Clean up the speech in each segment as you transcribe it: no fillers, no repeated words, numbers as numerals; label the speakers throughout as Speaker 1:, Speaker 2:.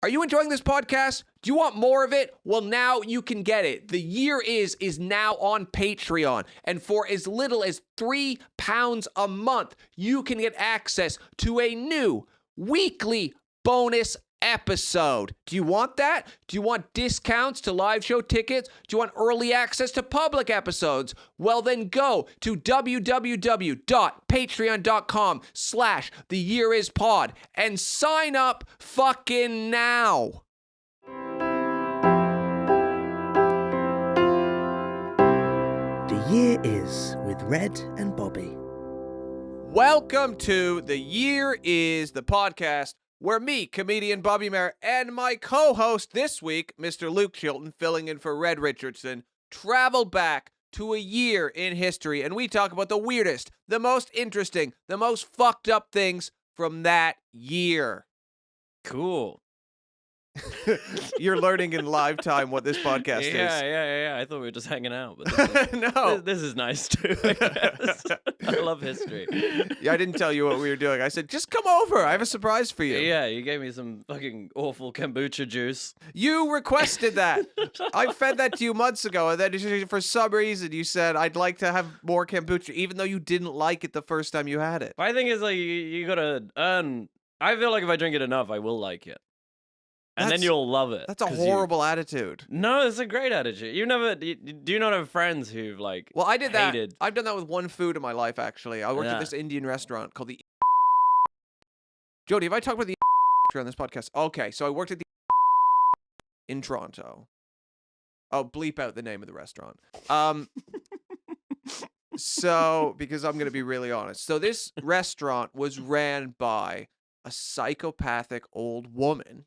Speaker 1: Are you enjoying this podcast? Do you want more of it? Well, now you can get it. The Year is now on Patreon. And for as little as £3 a month, you can get access to a new weekly bonus episode. Do you want that? Do you want discounts to live show tickets? Do you want early access to public episodes? Well, then go to www.patreon.com/theyearispod and sign up fucking now.
Speaker 2: The Year Is with Red and Bobby.
Speaker 1: Welcome to The Year Is, the podcast where me, comedian Bobby Mair, and my co-host this week, Mr. Luke Chilton, filling in for Red Richardson, travel back to a year in history, and we talk about the weirdest, the most interesting, the most fucked up things from that year.
Speaker 3: Cool.
Speaker 1: You're learning in live time what this podcast is.
Speaker 3: Yeah. I thought we were just hanging out. But
Speaker 1: No.
Speaker 3: This is nice too, I guess. I love history.
Speaker 1: Yeah, I didn't tell you what we were doing. I said, just come over. I have a surprise for you.
Speaker 3: Yeah, you gave me some fucking awful kombucha juice.
Speaker 1: You requested that. I fed that to you months ago, and then for some reason you said, I'd like to have more kombucha, even though you didn't like it the first time you had it.
Speaker 3: My thing is, like, you gotta earn. I feel like if I drink it enough, I will like it. And then you'll love it.
Speaker 1: That's a horrible attitude.
Speaker 3: No, it's a great attitude. Do you not have friends who've, like,
Speaker 1: Well, I did
Speaker 3: hated...
Speaker 1: that. I've done that with one food in my life, actually. I worked at
Speaker 3: Yeah.
Speaker 1: this Indian restaurant called the Jody, have I talked about the on this podcast? Okay, so I worked at the in Toronto. Oh, bleep out the name of the restaurant. So, because I'm going to be really honest. So this restaurant was ran by a psychopathic old woman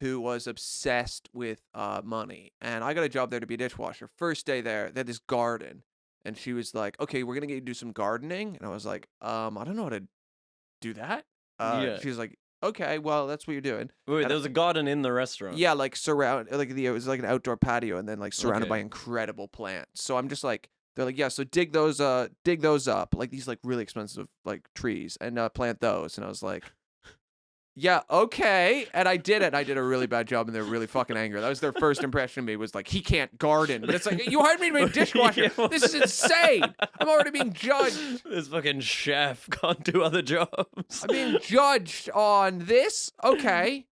Speaker 1: who was obsessed with money. And I got a job there to be a dishwasher. First day there, they had this garden. And she was like, okay, we're going to get you to do some gardening. And I was like, I don't know how to do that.
Speaker 3: Yeah.
Speaker 1: She was like, okay, well, that's what you're doing.
Speaker 3: Wait,
Speaker 1: And
Speaker 3: there was a garden in the restaurant.
Speaker 1: yeah, like it was like an outdoor patio and then like surrounded by incredible plants. So I'm just like, they're like, yeah, so dig those up, like these like really expensive like trees and plant those. And I was like, yeah, okay. And I did it. And I did a really bad job and they were really fucking angry. That was their first impression of me, was like, he can't garden. But it's like, you hired me to be a dishwasher. This is insane. I'm already being judged.
Speaker 3: This fucking chef can't do other jobs.
Speaker 1: I'm being judged on this. Okay.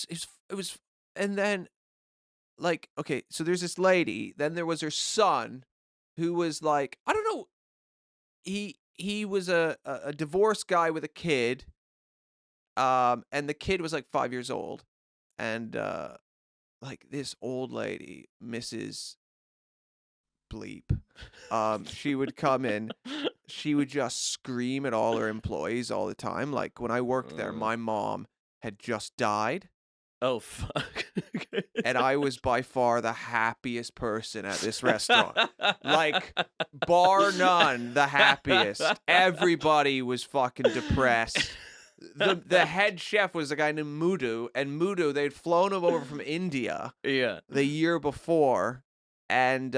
Speaker 1: It was, and then, like, okay, so there's this lady. Then there was her son, who was like, I don't know. He was a divorced guy with a kid. And the kid was like 5 years old, and like this old lady, Mrs. Bleep, she would come in, she would just scream at all her employees all the time. Like when I worked there, my mom had just died.
Speaker 3: Oh, fuck.
Speaker 1: And I was by far the happiest person at this restaurant. Like, bar none, the happiest. Everybody was fucking depressed. The head chef was a guy named Mudu, and Mudu, they'd flown him over from India the year before, and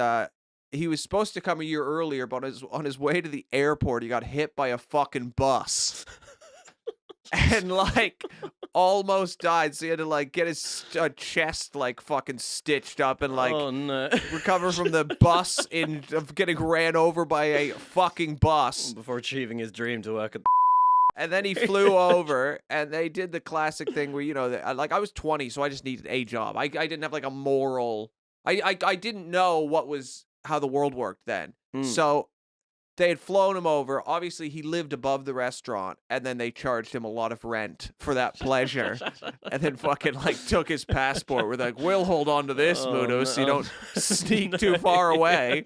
Speaker 1: he was supposed to come a year earlier, but on his way to the airport, he got hit by a fucking bus. And like almost died, so he had to like get his chest like fucking stitched up and like recover from the bus of getting ran over by a fucking bus
Speaker 3: before achieving his dream to work at
Speaker 1: and then he flew over, and they did the classic thing where, you know, like I was 20, so I just needed a job. I didn't have like a moral. I didn't know how the world worked then. So they had flown him over. Obviously, he lived above the restaurant, and then they charged him a lot of rent for that pleasure, and then fucking like took his passport. We're like, we'll hold on to this, Mudo, so you don't sneak too far away.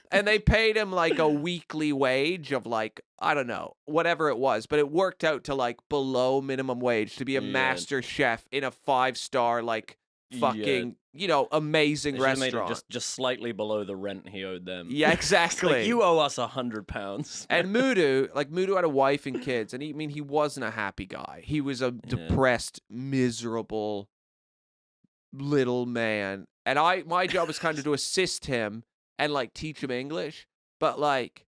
Speaker 1: And they paid him like a weekly wage of like, I don't know, whatever it was, but it worked out to like below minimum wage to be a master chef in a 5-star like fucking, you know, amazing restaurant.
Speaker 3: Made it just slightly below the rent he owed them.
Speaker 1: Yeah, exactly.
Speaker 3: Like, you owe us £100.
Speaker 1: And Mudu had a wife and kids, and he wasn't a happy guy. He was a depressed, miserable little man. And my job was kind of to assist him and like teach him English, but like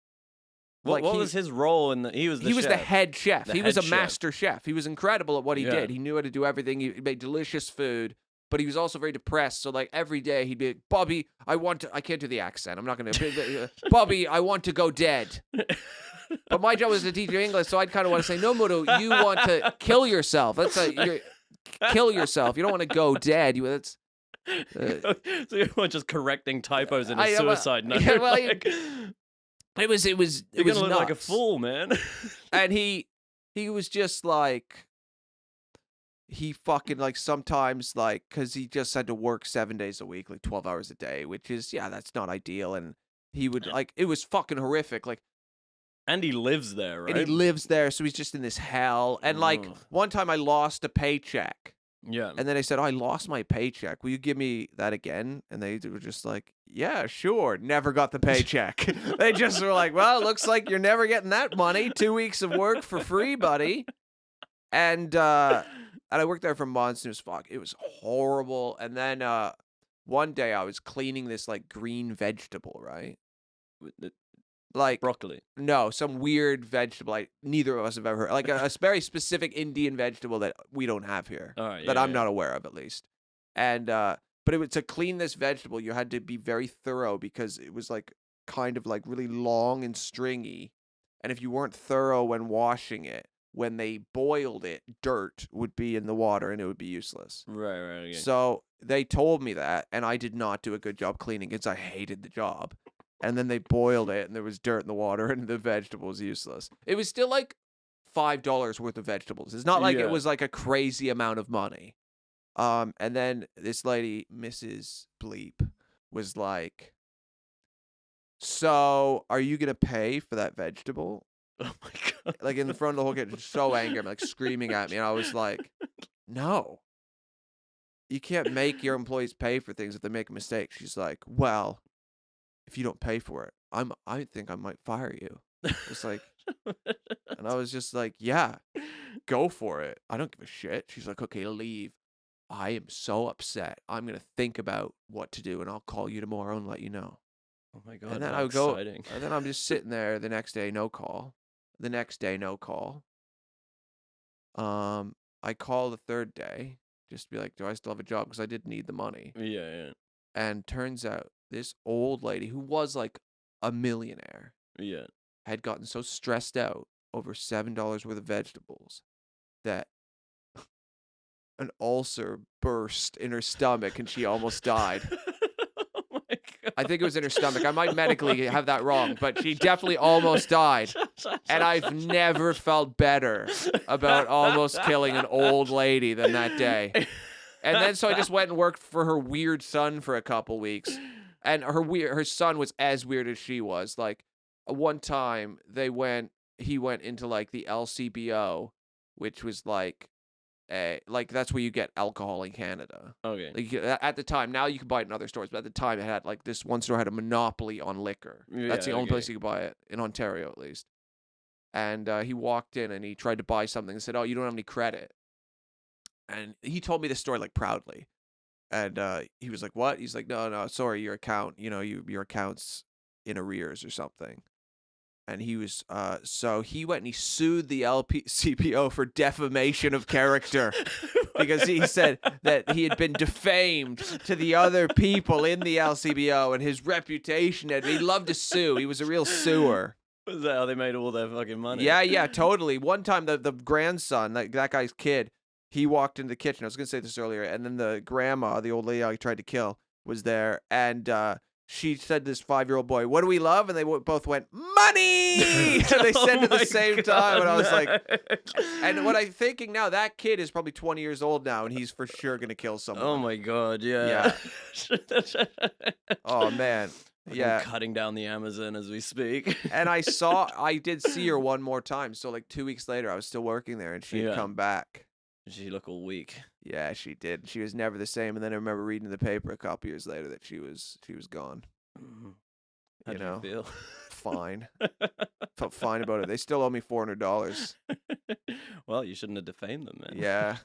Speaker 3: What was his role in the? He was the
Speaker 1: he was the
Speaker 3: chef.
Speaker 1: head chef.
Speaker 3: The
Speaker 1: He was a
Speaker 3: head chef.
Speaker 1: master chef. He was incredible at what he
Speaker 3: Yeah.
Speaker 1: did. He knew how to do everything. He made delicious food, but he was also very depressed. So like every day he'd be like, Bobby, I can't do the accent. I'm not going to. Bobby, I want to go dead. But my job was to teach you English, so I'd kind of want to say, no, Mudo, you want to kill yourself. Kill yourself. You don't want to go dead. That's.
Speaker 3: So you weren't just correcting typos in a
Speaker 1: I-
Speaker 3: suicide note.
Speaker 1: yeah, well,
Speaker 3: like,
Speaker 1: It was
Speaker 3: you're
Speaker 1: nuts.
Speaker 3: gonna look like a fool, man.
Speaker 1: And he was just like, he fucking like sometimes like, cause he just had to work 7 days a week, like 12 hours a day, which is, yeah, that's not ideal. And he would like, it was fucking horrific. Like,
Speaker 3: And he lives there, right?
Speaker 1: and he lives there. So he's just in this hell. And like
Speaker 3: Ugh.
Speaker 1: one time I lost a paycheck.
Speaker 3: Yeah.
Speaker 1: And then I said, oh, I lost my paycheck. Will you give me that again? And they were just like, yeah, sure. Never got the paycheck. They just were like, well, it looks like you're never getting that money. 2 weeks of work for free, buddy. And I worked there for months, and it was horrible. And then one day I was cleaning this like green vegetable, right? Like
Speaker 3: Broccoli.
Speaker 1: no, some weird vegetable neither of us have ever heard. Like a very specific Indian vegetable that we don't have here.
Speaker 3: All right.
Speaker 1: That
Speaker 3: yeah,
Speaker 1: I'm
Speaker 3: yeah.
Speaker 1: not aware of, at least. And but to clean this vegetable, you had to be very thorough because it was like kind of like really long and stringy. And if you weren't thorough when washing it, when they boiled it, dirt would be in the water and it would be useless.
Speaker 3: Right. Okay.
Speaker 1: So they told me that, and I did not do a good job cleaning it because I hated the job. And then they boiled it, and there was dirt in the water, and the vegetable was useless. It was still like $5 worth of vegetables. It's not like
Speaker 3: Yeah.
Speaker 1: it was like a crazy amount of money. And then this lady, Mrs. Bleep, was like, so are you going to pay for that vegetable?
Speaker 3: Oh my god.
Speaker 1: Like in the front of the whole kitchen, so angry, I'm like screaming at me. And I was like, no, you can't make your employees pay for things if they make a mistake. She's like, well, if you don't pay for it, I think I might fire you. It's like, and I was just like, yeah, go for it. I don't give a shit. She's like, okay, leave. I am so upset. I'm going to think about what to do, and I'll call you tomorrow and let you know.
Speaker 3: Oh my god.
Speaker 1: And then
Speaker 3: how
Speaker 1: I would go,
Speaker 3: exciting.
Speaker 1: and then I'm just sitting there the next day, no call. The next day, no call. I call the third day just to be like, do I still have a job? Because I did need the money.
Speaker 3: Yeah.
Speaker 1: And turns out this old lady who was like a millionaire
Speaker 3: Yeah.
Speaker 1: had gotten so stressed out over $7 worth of vegetables that an ulcer burst in her stomach and she almost died.
Speaker 3: Oh my god.
Speaker 1: I think it was in her stomach. I might medically have that wrong, but she definitely almost died. And I've never felt better about almost killing an old lady than that day. And then so I just went and worked for her weird son for a couple weeks. And her son was as weird as she was. Like one time he went into like the LCBO, which was like that's where you get alcohol in Canada.
Speaker 3: Okay.
Speaker 1: Like at the time, now you can buy it in other stores, but at the time it had like this one store had a monopoly on liquor. That's the
Speaker 3: Yeah,
Speaker 1: only
Speaker 3: okay.
Speaker 1: place you could buy it in Ontario, at least. And he walked in and he tried to buy something and said, "Oh, you don't have any credit." And he told me this story like proudly. And he was like, "What?" He's like, "No, sorry, your account, your account's in arrears or something." And he was, so he went and he sued the CPO for defamation of character because he said that he had been defamed to the other people in the LCBO and his reputation he loved to sue. He was a real suer.
Speaker 3: Was that how they made all their fucking money?
Speaker 1: Yeah, totally. One time the grandson, that guy's kid, he walked into the kitchen. I was going to say this earlier. And then the grandma, the old lady I tried to kill, was there. And she said to this 5-year-old boy, "What do we love?" And they both went, "Money!" And they said it at the same time. And I was like, and what I'm thinking now, that kid is probably 20 years old now, and he's for sure going to kill someone.
Speaker 3: Oh my god, yeah.
Speaker 1: Oh, man.
Speaker 3: Fucking
Speaker 1: Yeah.
Speaker 3: cutting down the Amazon as we speak.
Speaker 1: And I did see her one more time. So like 2 weeks later, I was still working there, and she had
Speaker 3: Yeah.
Speaker 1: come back.
Speaker 3: She look all weak.
Speaker 1: Yeah, she did. She was never the same. And then I remember reading in the paper a couple years later that she was gone.
Speaker 3: How
Speaker 1: You
Speaker 3: do
Speaker 1: know,
Speaker 3: you feel?
Speaker 1: fine. Felt fine about it. They still owe me $400.
Speaker 3: Well, you shouldn't have defamed them, man.
Speaker 1: Yeah.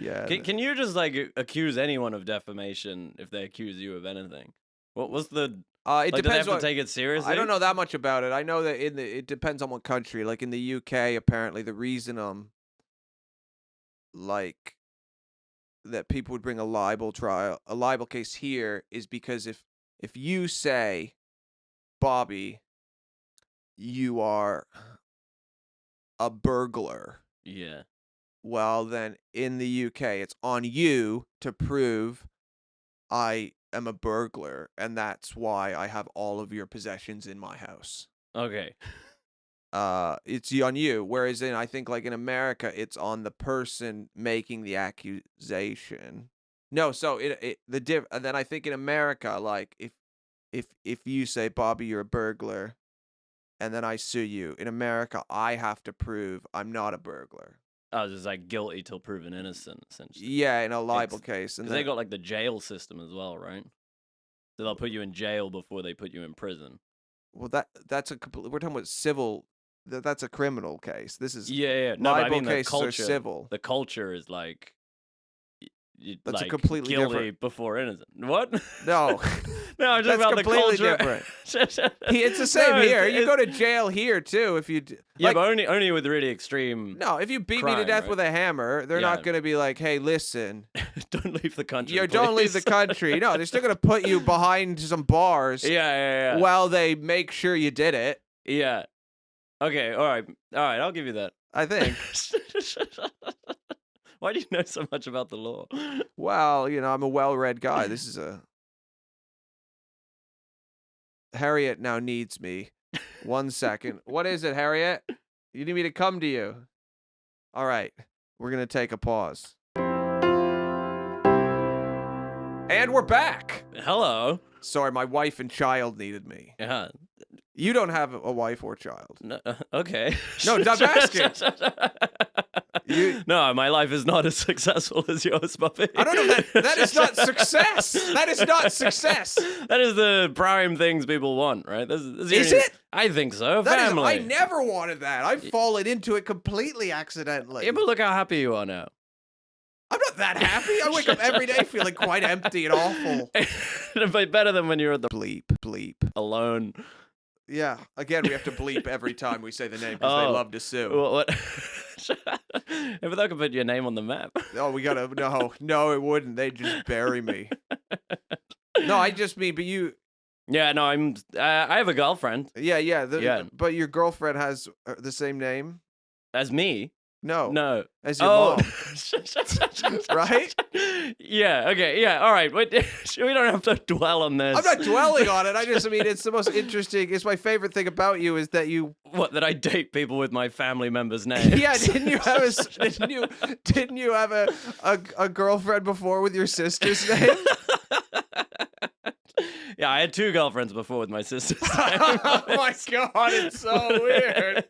Speaker 1: Yeah.
Speaker 3: Can you just like accuse anyone of defamation if they accuse you of anything? What's the
Speaker 1: It
Speaker 3: Like, do they
Speaker 1: depends
Speaker 3: have to
Speaker 1: what.
Speaker 3: take it seriously?
Speaker 1: I don't know that much about it. I know that it depends on what country. Like in the UK, apparently the reason like that people would bring a libel case here is because if you say, Bobby, you are a burglar,
Speaker 3: Yeah.
Speaker 1: well then in the UK it's on you to prove I am a burglar and that's why I have all of your possessions in my house.
Speaker 3: Okay.
Speaker 1: It's on you. Whereas I think like in America, it's on the person making the accusation. No, so and then I think in America, like if you say, Bobby, you're a burglar, and then I sue you, in America, I have to prove I'm not a burglar.
Speaker 3: I was just like guilty till proven innocent, essentially.
Speaker 1: Yeah, in a libel case, and
Speaker 3: Because they got like the jail system as well, right? So they'll put you in jail before they put you in prison.
Speaker 1: well that's a complete. We're talking about civil. That's a criminal case. This is
Speaker 3: Yeah. No, but I
Speaker 1: libel
Speaker 3: mean the
Speaker 1: cases are
Speaker 3: culture.
Speaker 1: civil.
Speaker 3: The culture is like.
Speaker 1: That's a
Speaker 3: like,
Speaker 1: completely
Speaker 3: guilty
Speaker 1: different.
Speaker 3: before innocent. What?
Speaker 1: No.
Speaker 3: No, I'm just
Speaker 1: That's
Speaker 3: about the
Speaker 1: completely
Speaker 3: culture.
Speaker 1: different. It's the same
Speaker 3: No,
Speaker 1: here. You go to jail here too if you.
Speaker 3: Yeah,
Speaker 1: Like,
Speaker 3: but only with really extreme.
Speaker 1: no, if you beat me to
Speaker 3: crime,
Speaker 1: death
Speaker 3: right?
Speaker 1: with a hammer, they're not
Speaker 3: Yeah.
Speaker 1: going to be like, "Hey, listen,
Speaker 3: Don't leave the country.
Speaker 1: you don't leave the
Speaker 3: please.
Speaker 1: country." No, they're still going to put you behind some bars
Speaker 3: Yeah.
Speaker 1: while they make sure you did it.
Speaker 3: Yeah. Okay. All right. I'll give you that.
Speaker 1: I think.
Speaker 3: Why do you know so much about the law?
Speaker 1: Well, I'm a well-read guy. This is a. Harriet now needs me. 1 second. What is it, Harriet? You need me to come to you? All right. We're going to take a pause. And we're back.
Speaker 3: Hello.
Speaker 1: Sorry, my wife and child needed me.
Speaker 3: Yeah.
Speaker 1: You don't have a wife or child.
Speaker 3: No, okay.
Speaker 1: No, I'm asking.
Speaker 3: No, my life is not as successful as yours, Bobby.
Speaker 1: I don't know. That is not success. That is not success.
Speaker 3: That is the prime things people want, right?
Speaker 1: Is it?
Speaker 3: I think so.
Speaker 1: That is,
Speaker 3: Family.
Speaker 1: I never wanted that. I've fallen into it completely accidentally.
Speaker 3: Yeah, but look how happy you are now.
Speaker 1: I'm not that happy. I wake up every day feeling quite empty and awful.
Speaker 3: But better than when you're at the
Speaker 1: Bleep.
Speaker 3: alone.
Speaker 1: Yeah. Again, we have to bleep every time we say the name because they
Speaker 3: Oh.
Speaker 1: love to sue.
Speaker 3: What? If they could put your name on the map.
Speaker 1: Oh, we gotta. No, it wouldn't. They'd just bury me. No, I just mean, but you.
Speaker 3: Yeah, no, I have a girlfriend.
Speaker 1: Yeah.
Speaker 3: Yeah.
Speaker 1: But your girlfriend has the same name.
Speaker 3: As me?
Speaker 1: No.
Speaker 3: No.
Speaker 1: As your
Speaker 3: Oh.
Speaker 1: mom. Right?
Speaker 3: Yeah, okay, yeah, all right. But we don't have to dwell on this.
Speaker 1: I'm not dwelling on it. I mean, it's the most interesting. It's my favorite thing about you is that you.
Speaker 3: What, that I date people with my family members' names?
Speaker 1: Yeah, didn't you have a girlfriend before with your sister's name?
Speaker 3: Yeah, I had 2 girlfriends before with my sister's name.
Speaker 1: Oh my god, it's so weird.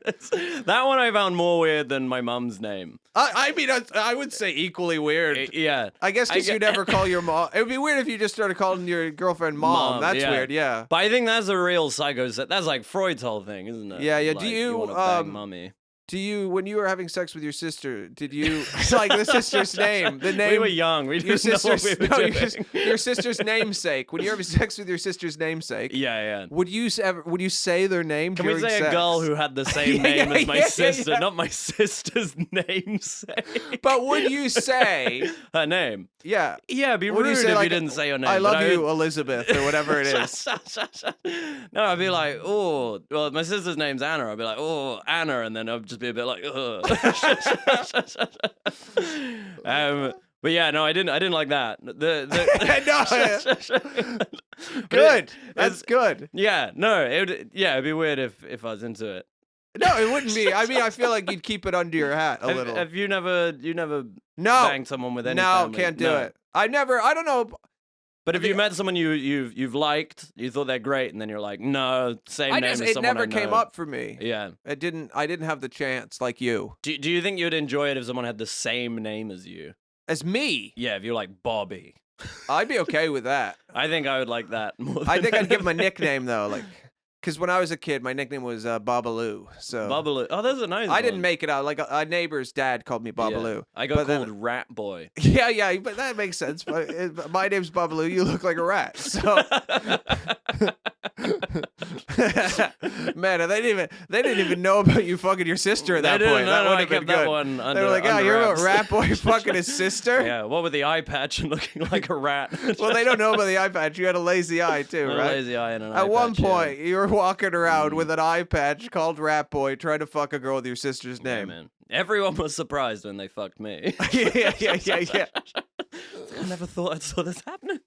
Speaker 3: That one I found more weird than my mum's name.
Speaker 1: I mean, I would say equally weird.
Speaker 3: Yeah.
Speaker 1: I guess because you never call your mom. It would be weird if you just started calling your girlfriend mom. That's
Speaker 3: yeah.
Speaker 1: weird, yeah.
Speaker 3: But I think that's a real psycho. That's like Freud's whole thing, isn't it?
Speaker 1: Yeah.
Speaker 3: Like,
Speaker 1: Do you
Speaker 3: wanna bang mummy?
Speaker 1: Do you, when you were having sex with your sister, did you like the sister's name? The name
Speaker 3: We were young. We
Speaker 1: your
Speaker 3: didn't know what
Speaker 1: sister's
Speaker 3: we were doing.
Speaker 1: your sister's namesake. When you're having sex with your sister's namesake,
Speaker 3: Yeah.
Speaker 1: would you say their name?
Speaker 3: Can we
Speaker 1: during
Speaker 3: say
Speaker 1: sex?
Speaker 3: a girl who had the same name as my
Speaker 1: yeah,
Speaker 3: sister,
Speaker 1: yeah.
Speaker 3: not my sister's namesake?
Speaker 1: But would you say?
Speaker 3: Her name?
Speaker 1: Yeah.
Speaker 3: Yeah, it'd be
Speaker 1: Would
Speaker 3: rude
Speaker 1: you say,
Speaker 3: if
Speaker 1: like,
Speaker 3: you didn't say your name.
Speaker 1: I
Speaker 3: but
Speaker 1: love you, Elizabeth, or whatever it is.
Speaker 3: No, I'd be like, oh, well, my sister's name's Anna. I'd be like, oh, Anna, and then I'd just be a bit like, ugh. But yeah, no, I didn't like that.
Speaker 1: Good. That's good.
Speaker 3: Yeah, no, it'd be weird if I was into it.
Speaker 1: No, it wouldn't be. I mean, I feel like you'd keep it under your hat a little.
Speaker 3: Have you never
Speaker 1: No.
Speaker 3: banged someone with any
Speaker 1: No,
Speaker 3: family?
Speaker 1: can't do it. I don't know.
Speaker 3: But if you met someone you've liked, you thought they're great, and then you're like, no, same name as
Speaker 1: it
Speaker 3: someone
Speaker 1: never
Speaker 3: I
Speaker 1: came
Speaker 3: know.
Speaker 1: up for me.
Speaker 3: Yeah.
Speaker 1: I didn't have the chance like you.
Speaker 3: Do you think you'd enjoy it if someone had the same name as you?
Speaker 1: As me,
Speaker 3: Yeah, if you're like Bobby.
Speaker 1: I'd be okay with that.
Speaker 3: I think I would like that more.
Speaker 1: I
Speaker 3: than
Speaker 1: think I'd give him a
Speaker 3: anything.
Speaker 1: nickname though, like Because when I was a kid, my nickname was Babaloo. So
Speaker 3: Babaloo. Oh, that's a nice
Speaker 1: I didn't
Speaker 3: one.
Speaker 1: make it out. Like a neighbor's dad called me Babaloo.
Speaker 3: Yeah. I got
Speaker 1: But then-
Speaker 3: called Rat Boy.
Speaker 1: Yeah, but that makes sense. But my name's Babaloo. You look like a rat. So, man, they didn't even know about you fucking your sister at that
Speaker 3: They
Speaker 1: point.
Speaker 3: didn't.
Speaker 1: That
Speaker 3: No,
Speaker 1: would
Speaker 3: I
Speaker 1: have been
Speaker 3: kept that
Speaker 1: good.
Speaker 3: one
Speaker 1: They
Speaker 3: under,
Speaker 1: were like,
Speaker 3: under
Speaker 1: you're a
Speaker 3: wraps.
Speaker 1: rat boy fucking his sister.
Speaker 3: Yeah, what with the eye patch and looking like a rat.
Speaker 1: Well, they don't know about the eye patch. You had a lazy eye too,
Speaker 3: A
Speaker 1: right?
Speaker 3: lazy eye and an eye
Speaker 1: At one
Speaker 3: patch, yeah.
Speaker 1: point, you were walking around with an eye patch called Rat Boy, trying to fuck a girl with your sister's
Speaker 3: Yeah,
Speaker 1: name.
Speaker 3: man. Everyone was surprised when they fucked me.
Speaker 1: yeah.
Speaker 3: I never thought I saw this happening.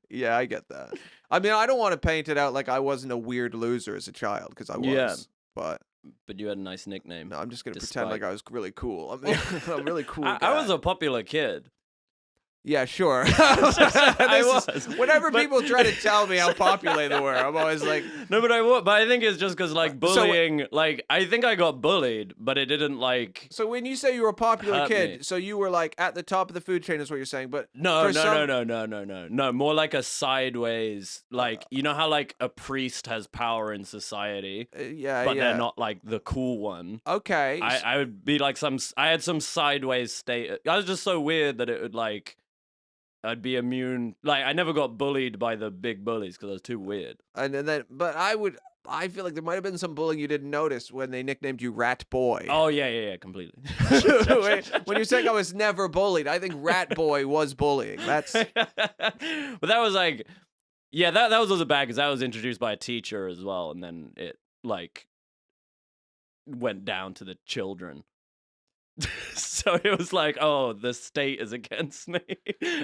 Speaker 1: Yeah, I get that. I mean, I don't want to paint it out like I wasn't a weird loser as a child, because I was.
Speaker 3: Yeah.
Speaker 1: But
Speaker 3: But you had a nice nickname.
Speaker 1: no, I'm just gonna
Speaker 3: Despite-
Speaker 1: pretend like I was really cool. I'm a really cool
Speaker 3: I
Speaker 1: guy.
Speaker 3: was a popular kid.
Speaker 1: Yeah, sure.
Speaker 3: I
Speaker 1: This is-
Speaker 3: was.
Speaker 1: Whenever
Speaker 3: But-
Speaker 1: people try to tell me how popular they were, I'm always like,
Speaker 3: No, but I think it's just because like
Speaker 1: So-
Speaker 3: bullying. Like I think I got bullied, but it didn't like.
Speaker 1: so when you say you were a popular
Speaker 3: Hurt
Speaker 1: kid,
Speaker 3: me.
Speaker 1: so you were like at the top of the food chain is what you're saying, but
Speaker 3: No,
Speaker 1: for
Speaker 3: no,
Speaker 1: some-
Speaker 3: no. More like a sideways. Like you know how like a priest has power in society,
Speaker 1: yeah,
Speaker 3: but
Speaker 1: yeah.
Speaker 3: they're not like the cool one.
Speaker 1: Okay.
Speaker 3: I would be like I had some sideways state. I was just so weird that it would like. I'd be immune. Like I never got bullied by the big bullies because I was too weird.
Speaker 1: And then, but I feel like there might have been some bullying you didn't notice when they nicknamed you Rat Boy.
Speaker 3: Oh yeah, completely.
Speaker 1: When you're saying I was never bullied, I think Rat Boy was bullying. That's
Speaker 3: But that was like, yeah, that was also bad because that was introduced by a teacher as well, and then it like went down to the children. So it was like, oh, the state is against me,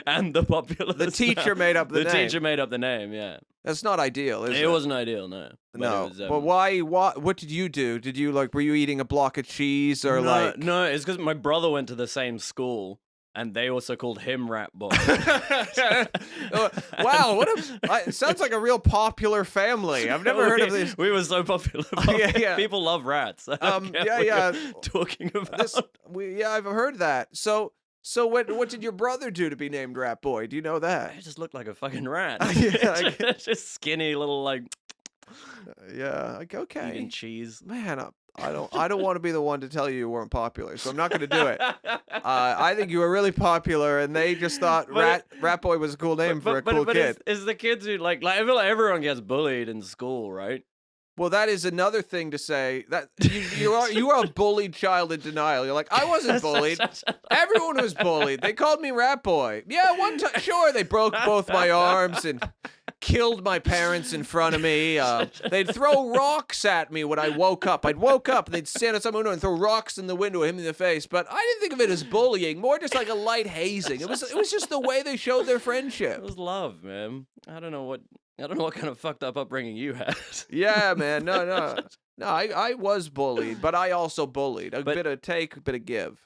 Speaker 3: and the populace.
Speaker 1: the teacher made up the name.
Speaker 3: teacher made up the name. Yeah,
Speaker 1: That's not ideal, is it?
Speaker 3: it wasn't ideal, no. But
Speaker 1: No,
Speaker 3: it was,
Speaker 1: but why? What did you do? Did you like? Were you eating a block of cheese or
Speaker 3: no,
Speaker 1: like?
Speaker 3: no, it's because my brother went to the same school, and they also called him Rat Boy.
Speaker 1: Wow, it sounds like a real popular family. I've never heard of this.
Speaker 3: We were so popular.
Speaker 1: Yeah.
Speaker 3: People love rats. I don't get
Speaker 1: yeah,
Speaker 3: what
Speaker 1: yeah.
Speaker 3: you're talking about.
Speaker 1: I've heard that. So what did your brother do to be named Rat Boy? Do you know that?
Speaker 3: I just looked like a fucking rat.
Speaker 1: Yeah,
Speaker 3: Just skinny little like
Speaker 1: Yeah. Like, okay.
Speaker 3: eating cheese.
Speaker 1: Man, I don't want to be the one to tell you weren't popular, so I'm not going to do it. I think you were really popular, and they just thought
Speaker 3: But
Speaker 1: Rat Boy was a cool name for a cool
Speaker 3: but
Speaker 1: kid.
Speaker 3: it's the kids who like I feel like everyone gets bullied in school, right?
Speaker 1: Well, that is another thing to say. That you are a bullied child in denial. You're like, I wasn't bullied. Everyone was bullied. They called me Rat Boy. Yeah, one time, sure, they broke both my arms and killed my parents in front of me. They'd throw rocks at me when I woke up. I'd woke up and they'd stand outside my window and throw rocks in the window, hit me in the face. But I didn't think of it as bullying, more just like a light hazing. It was just the way they showed their friendship.
Speaker 3: It was love, man. I don't know what kind of fucked up upbringing you had.
Speaker 1: Yeah, man. No. I was bullied, but I also bullied. A
Speaker 3: But-
Speaker 1: bit of take, a bit of give.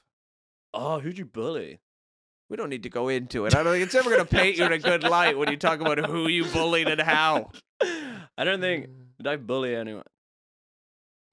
Speaker 3: Oh, who'd you bully?
Speaker 1: We don't need to go into it. I don't think it's ever going to paint you in a good light when you talk about who you bullied and how.
Speaker 3: I don't think did I bully anyone.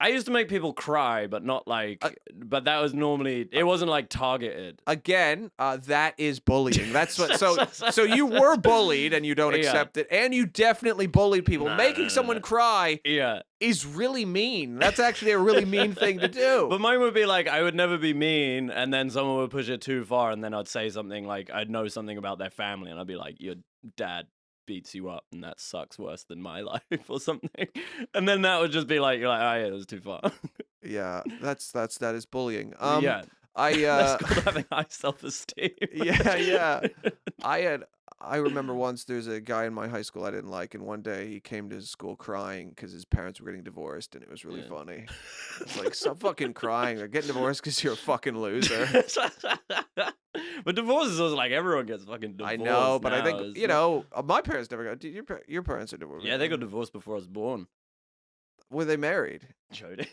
Speaker 3: I used to make people cry, but not like. But that was normally. It wasn't like targeted.
Speaker 1: Again, that is bullying. That's what. So you were bullied and you don't
Speaker 3: Yeah.
Speaker 1: accept it, and you definitely bullied people.
Speaker 3: No,
Speaker 1: Making
Speaker 3: no,
Speaker 1: someone
Speaker 3: no.
Speaker 1: cry
Speaker 3: Yeah,
Speaker 1: is really mean. That's actually a really mean thing to do.
Speaker 3: but mine would be like I would never be mean, and then someone would push it too far, and then I'd say something like I'd know something about their family, and I'd be like, "Your dad beats you up, and that sucks worse than my life," or something, and then that would just be like, "You're like, oh yeah, it was too far."
Speaker 1: Yeah, that is bullying.
Speaker 3: Yeah,
Speaker 1: I
Speaker 3: that's called having high self-esteem.
Speaker 1: yeah. I remember once there's a guy in my high school I didn't like, and one day he came to school crying because his parents were getting divorced, and it was really
Speaker 3: Yeah.
Speaker 1: funny. It's like, stop fucking crying. They're getting divorced because you're a fucking loser.
Speaker 3: But divorce is also like everyone gets fucking divorced.
Speaker 1: I know, but I
Speaker 3: now.
Speaker 1: think,
Speaker 3: It's
Speaker 1: you
Speaker 3: not-
Speaker 1: know, my parents never got. Your parents are divorced.
Speaker 3: Yeah, they got divorced before I was born.
Speaker 1: Were they married?
Speaker 3: Jody.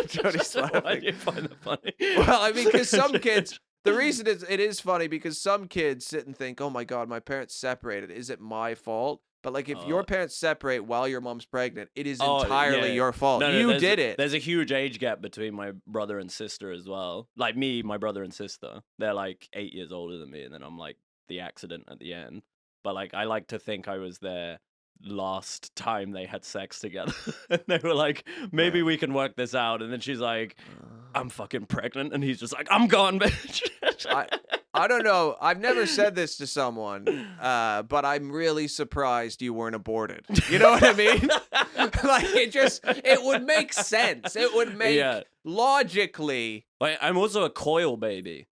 Speaker 1: Jody's
Speaker 3: Why
Speaker 1: laughing.
Speaker 3: do you find that funny?
Speaker 1: Well, I mean, because some kids. The reason it is funny because some kids sit and think, "Oh my God, my parents separated. Is it my fault?" But like, if your parents separate while your mom's pregnant, it is entirely
Speaker 3: yeah.
Speaker 1: your fault.
Speaker 3: No,
Speaker 1: You
Speaker 3: there's
Speaker 1: did
Speaker 3: a-
Speaker 1: it.
Speaker 3: There's a huge age gap between my brother and sister as well. Like me, my brother and sister, they're like 8 years older than me, and then I'm like the accident at the end. But like, I like to think I was there last time they had sex together. And they were like, maybe we can work this out. And then she's like, I'm fucking pregnant. And he's just like, I'm gone, bitch.
Speaker 1: I don't know. I've never said this to someone, but I'm really surprised you weren't aborted. You know what I mean? Like, it would make sense. It would make logically.
Speaker 3: I'm also a coil baby.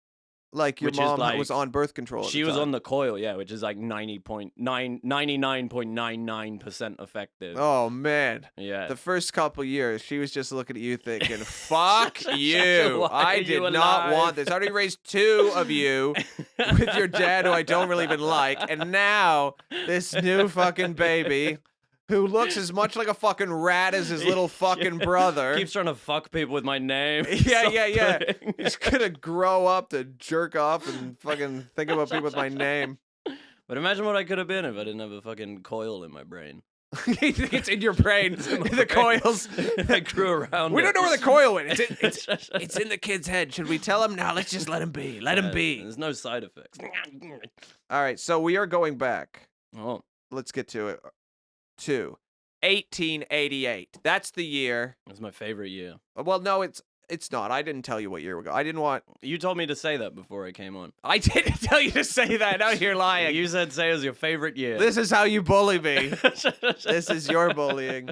Speaker 1: Like your
Speaker 3: Which is
Speaker 1: mom
Speaker 3: like-
Speaker 1: was on birth control. At
Speaker 3: She
Speaker 1: the
Speaker 3: was
Speaker 1: time.
Speaker 3: on the coil, yeah, which is like 99.99% effective.
Speaker 1: Oh man.
Speaker 3: Yeah.
Speaker 1: The first couple years, she was just looking at you thinking, fuck you.
Speaker 3: Why are
Speaker 1: I
Speaker 3: you
Speaker 1: did not
Speaker 3: alive?"
Speaker 1: want this. I already raised 2 of you with your dad, who I don't really even like. And now this new fucking baby who looks as much like a fucking rat as his little fucking brother.
Speaker 3: Keeps trying to fuck people with my name.
Speaker 1: Yeah. He's gonna grow up to jerk off and fucking think about people with my name.
Speaker 3: But imagine what I could have been if I didn't have a fucking coil in my brain.
Speaker 1: It's in your brain. The coils.
Speaker 3: I grew around.
Speaker 1: We
Speaker 3: it.
Speaker 1: don't know where the coil went. It's in the kid's head. Should we tell him? No, let's just let him be. Let him be.
Speaker 3: There's no side effects.
Speaker 1: All right, so we are going back.
Speaker 3: Oh,
Speaker 1: Let's get to it. To 1888. That's the year.
Speaker 3: that's my favorite year.
Speaker 1: Well, no, it's not. I didn't tell you what year we go. I didn't want.
Speaker 3: You told me to say that before I came on.
Speaker 1: I didn't tell you to say that. Now you're lying.
Speaker 3: You said say it was your favorite year.
Speaker 1: This is how you bully me. This is your bullying.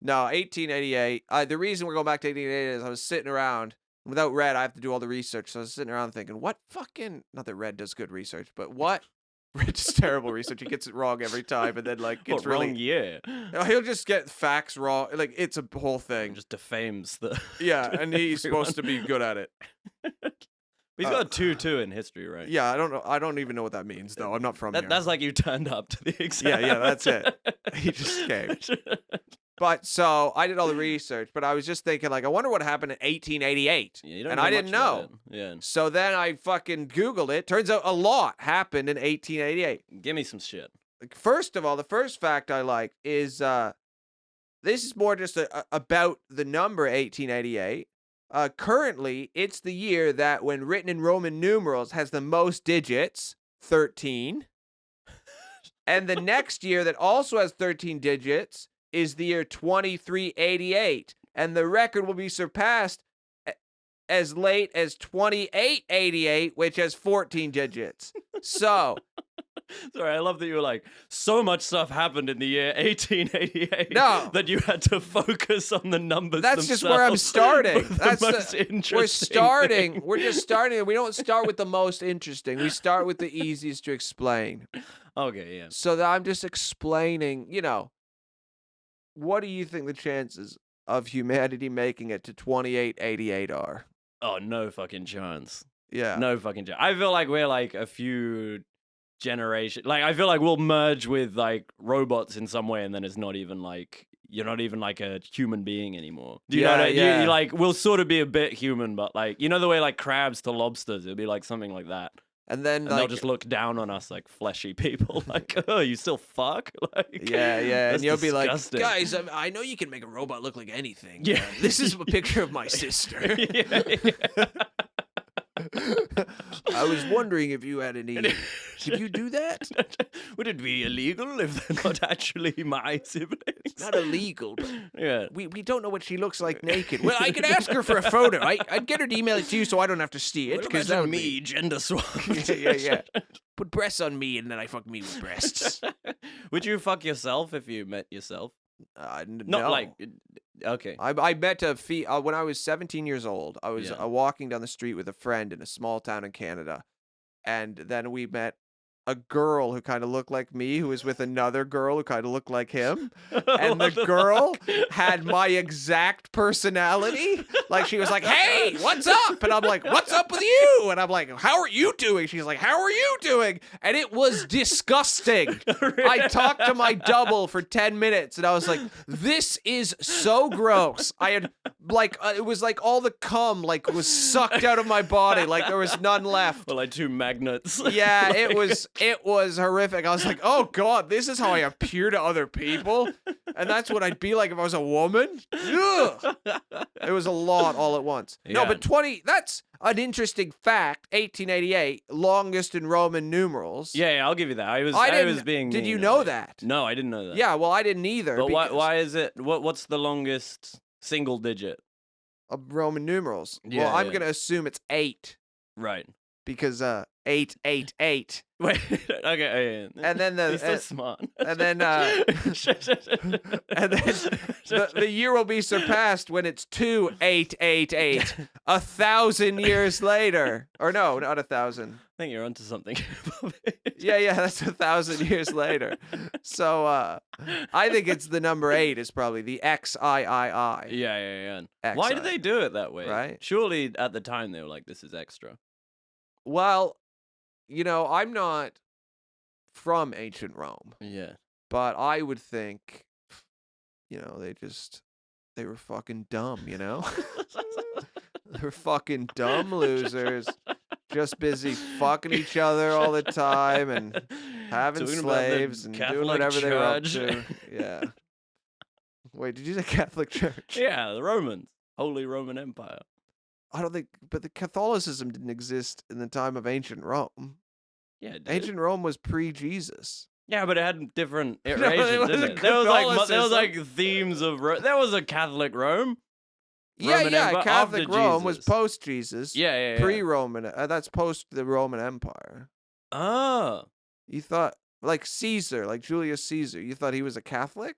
Speaker 1: No, 1888. The reason we're going back to 1888 is I was sitting around. Without Red, I have to do all the research. So I was sitting around thinking, what fucking... Not that Red does good research, but what... Red does terrible research. He gets it wrong every time, and then, like, it's
Speaker 3: What,
Speaker 1: really...
Speaker 3: wrong year.
Speaker 1: He'll just get facts wrong. Like, it's a whole thing.
Speaker 3: Just defames the.
Speaker 1: Yeah, and he's
Speaker 3: everyone.
Speaker 1: supposed to be good at it.
Speaker 3: But he's got a 2-2 in history, right?
Speaker 1: Yeah, I don't know. I don't even know what that means, though. I'm not from here.
Speaker 3: That's like you turned up to the exam.
Speaker 1: Yeah, that's it. He just came. But so I did all the research, but I was just thinking, like, I wonder what happened in 1888.
Speaker 3: Yeah, you don't
Speaker 1: And
Speaker 3: know
Speaker 1: I didn't
Speaker 3: much about
Speaker 1: know.
Speaker 3: it. Yeah.
Speaker 1: So then I fucking Googled it. Turns out a lot happened in 1888.
Speaker 3: Give me some shit.
Speaker 1: Like, first of all, the first fact I like is this is more just about the number 1888. Currently, it's the year that, when written in Roman numerals, has the most digits, 13. And the next year that also has 13 digits is the year 2388. And the record will be surpassed as late as 2888, which has 14 digits. So...
Speaker 3: Sorry, I love that you were like, so much stuff happened in the year 1888
Speaker 1: No.
Speaker 3: that you had to focus on the numbers.
Speaker 1: That's just where I'm
Speaker 3: themselves
Speaker 1: starting.
Speaker 3: for the
Speaker 1: That's
Speaker 3: most interesting
Speaker 1: we're starting.
Speaker 3: thing.
Speaker 1: We're just starting. We don't start with the most interesting. We start with the easiest to explain.
Speaker 3: Okay, yeah.
Speaker 1: So that I'm just explaining, what do you think the chances of humanity making it to 2888 are?
Speaker 3: Oh, no fucking chance.
Speaker 1: Yeah.
Speaker 3: No fucking chance. I feel like we're like a few generations. Like, I feel like we'll merge with like robots in some way, and then it's not even like you're not even like a human being anymore. Do you know what
Speaker 1: Yeah.
Speaker 3: you like we'll sort of be a bit human, but like the way like crabs to lobsters, it'll be like something like that.
Speaker 1: And then
Speaker 3: And
Speaker 1: like
Speaker 3: they'll just look down on us like fleshy people, like, oh, you still fuck? Like,
Speaker 1: yeah, and
Speaker 3: that's
Speaker 1: you'll be like,
Speaker 3: disgusting.
Speaker 1: guys, I know you can make a robot look like anything.
Speaker 3: Yeah.
Speaker 1: This is a picture of my sister.
Speaker 3: Yeah.
Speaker 1: I was wondering if you had any. Could you do that?
Speaker 3: Would it be illegal if they're not actually my siblings?
Speaker 1: Not illegal, but
Speaker 3: Yeah.
Speaker 1: we don't know what she looks like naked. Well, I could ask her for a photo. I'd get her to email it to you so I don't have to see it.
Speaker 3: What
Speaker 1: Because
Speaker 3: about
Speaker 1: that would
Speaker 3: me, gender swap?
Speaker 1: yeah. Put breasts on me and then I fuck me with breasts.
Speaker 3: Would you fuck yourself if you met yourself?
Speaker 1: Not
Speaker 3: Not like, okay.
Speaker 1: I met a when I was 17 years old. I was
Speaker 3: Yeah.
Speaker 1: walking down the street with a friend in a small town in Canada, and then we met a girl who kind of looked like me, who was with another girl who kind of looked like him, and the girl had my exact personality. Like, she was like, "Hey, what's up?" And I'm like, "What's up with you?" And I'm like, "How are you doing?" She's like, "How are you doing?" And it was disgusting. I talked to my double for 10 minutes, and I was like, "This is so gross." I had like it was like all the cum like was sucked out of my body, like there was none left.
Speaker 3: Well, like two magnets.
Speaker 1: Yeah,
Speaker 3: Like-
Speaker 1: it was horrific. I was like, "Oh God, this is how I appear to other people." And that's what I'd be like if I was a woman. Ugh. It was a lot all at once. No,
Speaker 3: Yeah.
Speaker 1: but 20, that's an interesting fact. 1888, longest in Roman numerals.
Speaker 3: Yeah, I'll give you that. I was
Speaker 1: didn't-
Speaker 3: being
Speaker 1: Did
Speaker 3: mean,
Speaker 1: you
Speaker 3: I
Speaker 1: know
Speaker 3: think.
Speaker 1: that?
Speaker 3: No, I didn't know that.
Speaker 1: Yeah, well, I didn't either.
Speaker 3: But
Speaker 1: because
Speaker 3: why is it what's the longest single digit?
Speaker 1: of Roman numerals.
Speaker 3: Yeah,
Speaker 1: well, I'm
Speaker 3: yeah.
Speaker 1: going to assume it's 8
Speaker 3: Right.
Speaker 1: because 888.
Speaker 3: Wait. Okay.
Speaker 1: And then the
Speaker 3: He's so smart.
Speaker 1: and then and then the year will be surpassed when it's 2888, 1,000 years later. Or no, not 1,000.
Speaker 3: I think you're onto something.
Speaker 1: Yeah, that's 1,000 years later. So I think it's the number 8 is probably the XIII.
Speaker 3: Yeah. Why did they do it that way?
Speaker 1: Right.
Speaker 3: Surely at the time they were like, this is extra.
Speaker 1: Well, I'm not from ancient Rome,
Speaker 3: Yeah.
Speaker 1: but I would think, they were fucking dumb, They were fucking dumb losers, just busy fucking each other all the time and having
Speaker 3: Talking about the
Speaker 1: slaves and doing
Speaker 3: Catholic
Speaker 1: whatever they were up
Speaker 3: Church.
Speaker 1: to. Yeah. Wait, did you say Catholic Church?
Speaker 3: Yeah, the Romans. Holy Roman Empire.
Speaker 1: I don't think, but the Catholicism didn't exist in the time of ancient Rome.
Speaker 3: Yeah, it did.
Speaker 1: Ancient Rome was pre-Jesus.
Speaker 3: Yeah, but it had different
Speaker 1: it
Speaker 3: iterations, didn't
Speaker 1: wasn't
Speaker 3: it? There was
Speaker 1: Catholicism.
Speaker 3: like themes of there was a Catholic Rome. Roman
Speaker 1: Yeah,
Speaker 3: Empire
Speaker 1: Catholic
Speaker 3: after
Speaker 1: Rome was
Speaker 3: Jesus.
Speaker 1: post-Jesus.
Speaker 3: Yeah.
Speaker 1: Pre-Roman. That's post the Roman Empire.
Speaker 3: Oh.
Speaker 1: You thought, like Caesar, like Julius Caesar, you thought he was a Catholic?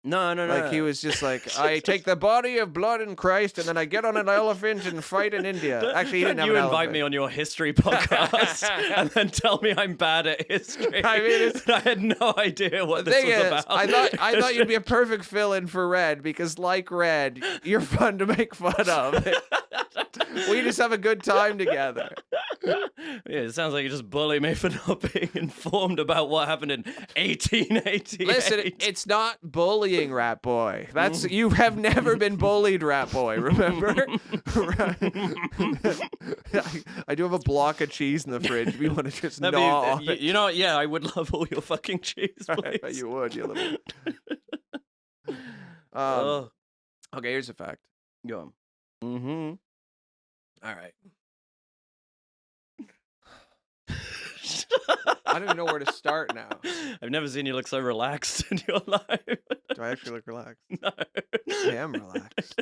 Speaker 3: No.
Speaker 1: Like he was just like, I take the body of blood in Christ and then I get on an elephant and fight in India. Actually, he didn't have
Speaker 3: you
Speaker 1: an
Speaker 3: invite
Speaker 1: elephant.
Speaker 3: me on your history podcast and then tell me I'm bad at history.
Speaker 1: I mean, it's-
Speaker 3: I had no idea what
Speaker 1: The
Speaker 3: this
Speaker 1: thing
Speaker 3: was
Speaker 1: is,
Speaker 3: about.
Speaker 1: I thought you'd be a perfect fill-in for Red because, like Red, you're fun to make fun of. We just have a good time together.
Speaker 3: Yeah, it sounds like you just bully me for not being informed about what happened in 1888.
Speaker 1: Listen, it's not bullying, Rat Boy. You have never been bullied, Rat Boy. Remember? I do have a block of cheese in the fridge. If you want to just
Speaker 3: That'd
Speaker 1: gnaw on
Speaker 3: be,
Speaker 1: it.
Speaker 3: you know, yeah, I would love all your fucking cheese,
Speaker 1: I
Speaker 3: please.
Speaker 1: bet you would, you little.
Speaker 3: Oh,
Speaker 1: Okay, here's a fact.
Speaker 3: go on. Mm-hmm.
Speaker 1: All right. I don't even know where to start now.
Speaker 3: I've never seen you look so relaxed in your life.
Speaker 1: Do I actually look relaxed?
Speaker 3: No.
Speaker 1: I am relaxed.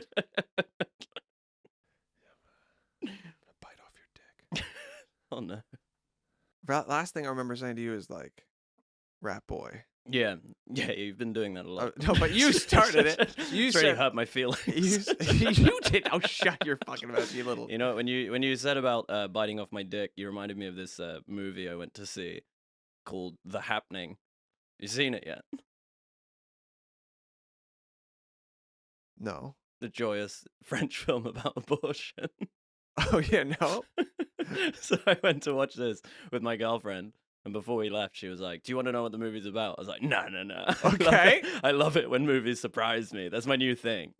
Speaker 1: Bite off your dick.
Speaker 3: Oh no.
Speaker 1: Last thing I remember saying to you is like, Rat Boy.
Speaker 3: Yeah, you've been doing that a lot.
Speaker 1: No, but you started it. You
Speaker 3: It's really
Speaker 1: said
Speaker 3: hurt my feelings.
Speaker 1: you did. Oh, shut your fucking mouth, you little.
Speaker 3: You know, when you said about biting off my dick, you reminded me of this movie I went to see called The Happening. You seen it yet?
Speaker 1: No.
Speaker 3: The joyous French film about abortion.
Speaker 1: Oh yeah, no.
Speaker 3: So I went to watch this with my girlfriend, and before we left, she was like, "Do you want to know what the movie's about?" I was like, "No."
Speaker 1: Okay.
Speaker 3: I love it when movies surprise me. That's my new thing,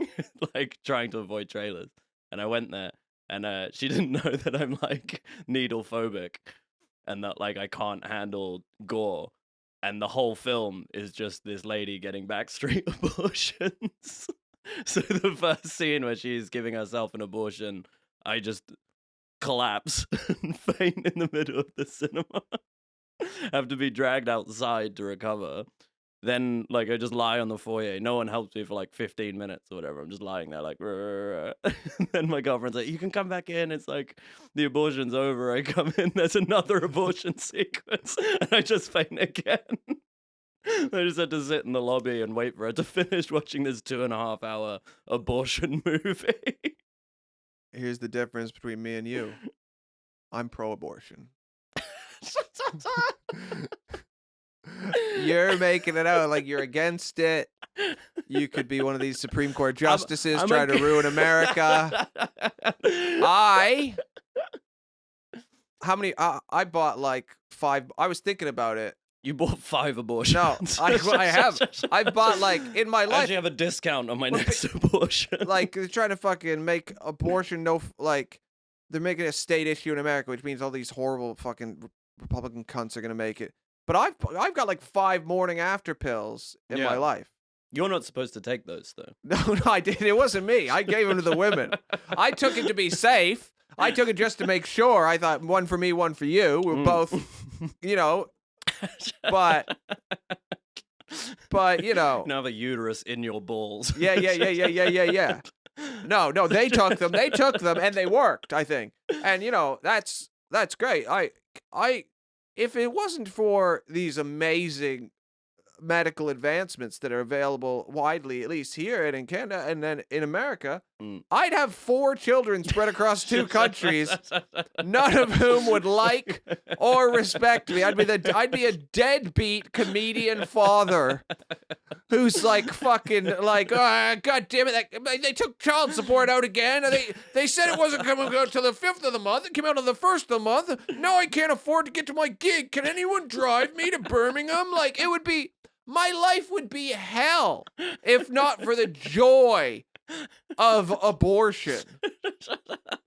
Speaker 3: like trying to avoid trailers. And I went there, and she didn't know that I'm like needle phobic, and that like I can't handle gore. And the whole film is just this lady getting backstreet abortions. So the first scene where she's giving herself an abortion, I just collapse and faint in the middle of the cinema. Have to be dragged outside to recover. Then, like, I just lie on the foyer. No one helps me for like 15 minutes or whatever. I'm just lying there, like, and then my girlfriend's like, "You can come back in. It's like the abortion's over." I come in, there's another abortion sequence, and I just faint again. I just had to sit in the lobby and wait for her to finish watching this 2.5 hour abortion movie.
Speaker 1: Here's the difference between me and you. I'm pro-abortion. You're making it out like you're against it. You could be one of these Supreme Court justices
Speaker 3: I'm
Speaker 1: trying to ruin America. I bought like 5. I was thinking about it.
Speaker 3: You bought 5 abortions.
Speaker 1: No, I have. I've bought like in my
Speaker 3: I
Speaker 1: life.
Speaker 3: actually have a discount on my next abortion.
Speaker 1: Like they're trying to fucking make abortion like they're making a state issue in America, which means all these horrible fucking Republican cunts are gonna make it. But I've got like 5 morning after pills in my life.
Speaker 3: You're not supposed to take those, though.
Speaker 1: No, I didn't. It wasn't me. I gave them to the women. I took it to be safe. I took it just to make sure. I thought one for me, one for you. We're both, you know, but you know.
Speaker 3: You have a uterus in your balls.
Speaker 1: Yeah. No, they took them. They took them, and they worked, I think. And you know, that's great. If it wasn't for these amazing medical advancements that are available widely, at least here and in Canada, and then in America, I'd have 4 children spread across 2 countries, none of whom would like or respect me. I'd be a deadbeat comedian father who's like fucking like, oh, God damn it, they took child support out again. They said it wasn't coming out till the 5th of the month. It came out on the 1st of the month. Now I can't afford to get to my gig. Can anyone drive me to Birmingham? Like, it would be, my life would be hell if not for the joy of abortion.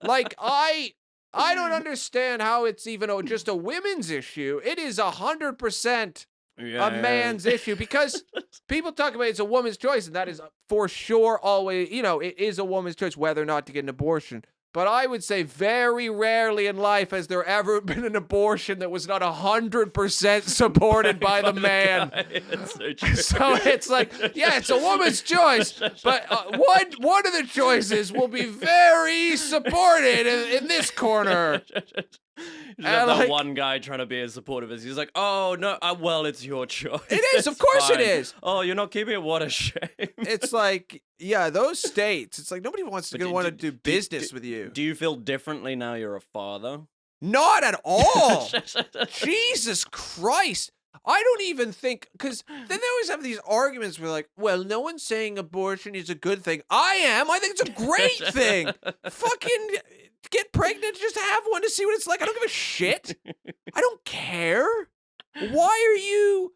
Speaker 1: Like, I don't understand how it's even just a women's issue. It is 100% a man's issue, because people talk about it's a woman's choice, and that is for sure always, you know, it is a woman's choice whether or not to get an abortion. But I would say very rarely in life has there ever been an abortion that was not 100% supported by the man.
Speaker 3: That's so true.
Speaker 1: So it's like, yeah, it's a woman's choice, but one of the choices will be very supported in this corner.
Speaker 3: You have that one guy trying to be as supportive as he's like, oh no, well, it's your choice.
Speaker 1: It is, of course it is.
Speaker 3: Oh, you're not keeping it. What a shame.
Speaker 1: It's like, yeah, those states. It's like nobody wants to want to do business with you.
Speaker 3: Do you feel differently now you're a father?
Speaker 1: Not at all. Jesus Christ. I don't even think, because then they always have these arguments where like, well, no one's saying abortion is a good thing. I am. I think it's a great thing. Fucking get pregnant, just have one to see what it's like. I don't give a shit. I don't care. Why are you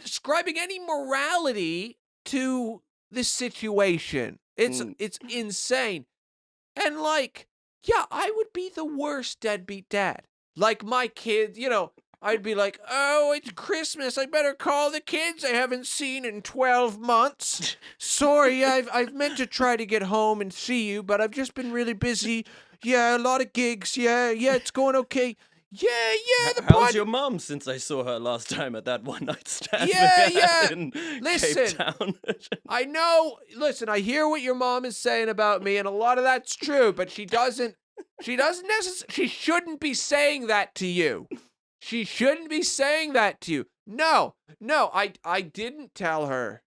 Speaker 1: ascribing any morality to this situation? It's insane. And like, yeah, I would be the worst deadbeat dad. Like my kids, you know, I'd be like, oh, it's Christmas. I better call the kids I haven't seen in 12 months. Sorry, I've meant to try to get home and see you, but I've just been really busy. Yeah, a lot of gigs. Yeah, it's going okay. Yeah.
Speaker 3: How's your mom since I saw her last time at that one night stand?
Speaker 1: Yeah.
Speaker 3: In
Speaker 1: Listen,
Speaker 3: Cape Town?
Speaker 1: I know. Listen, I hear what your mom is saying about me, and a lot of that's true, but she shouldn't be saying that to you. She shouldn't be saying that to you. No, I didn't tell her.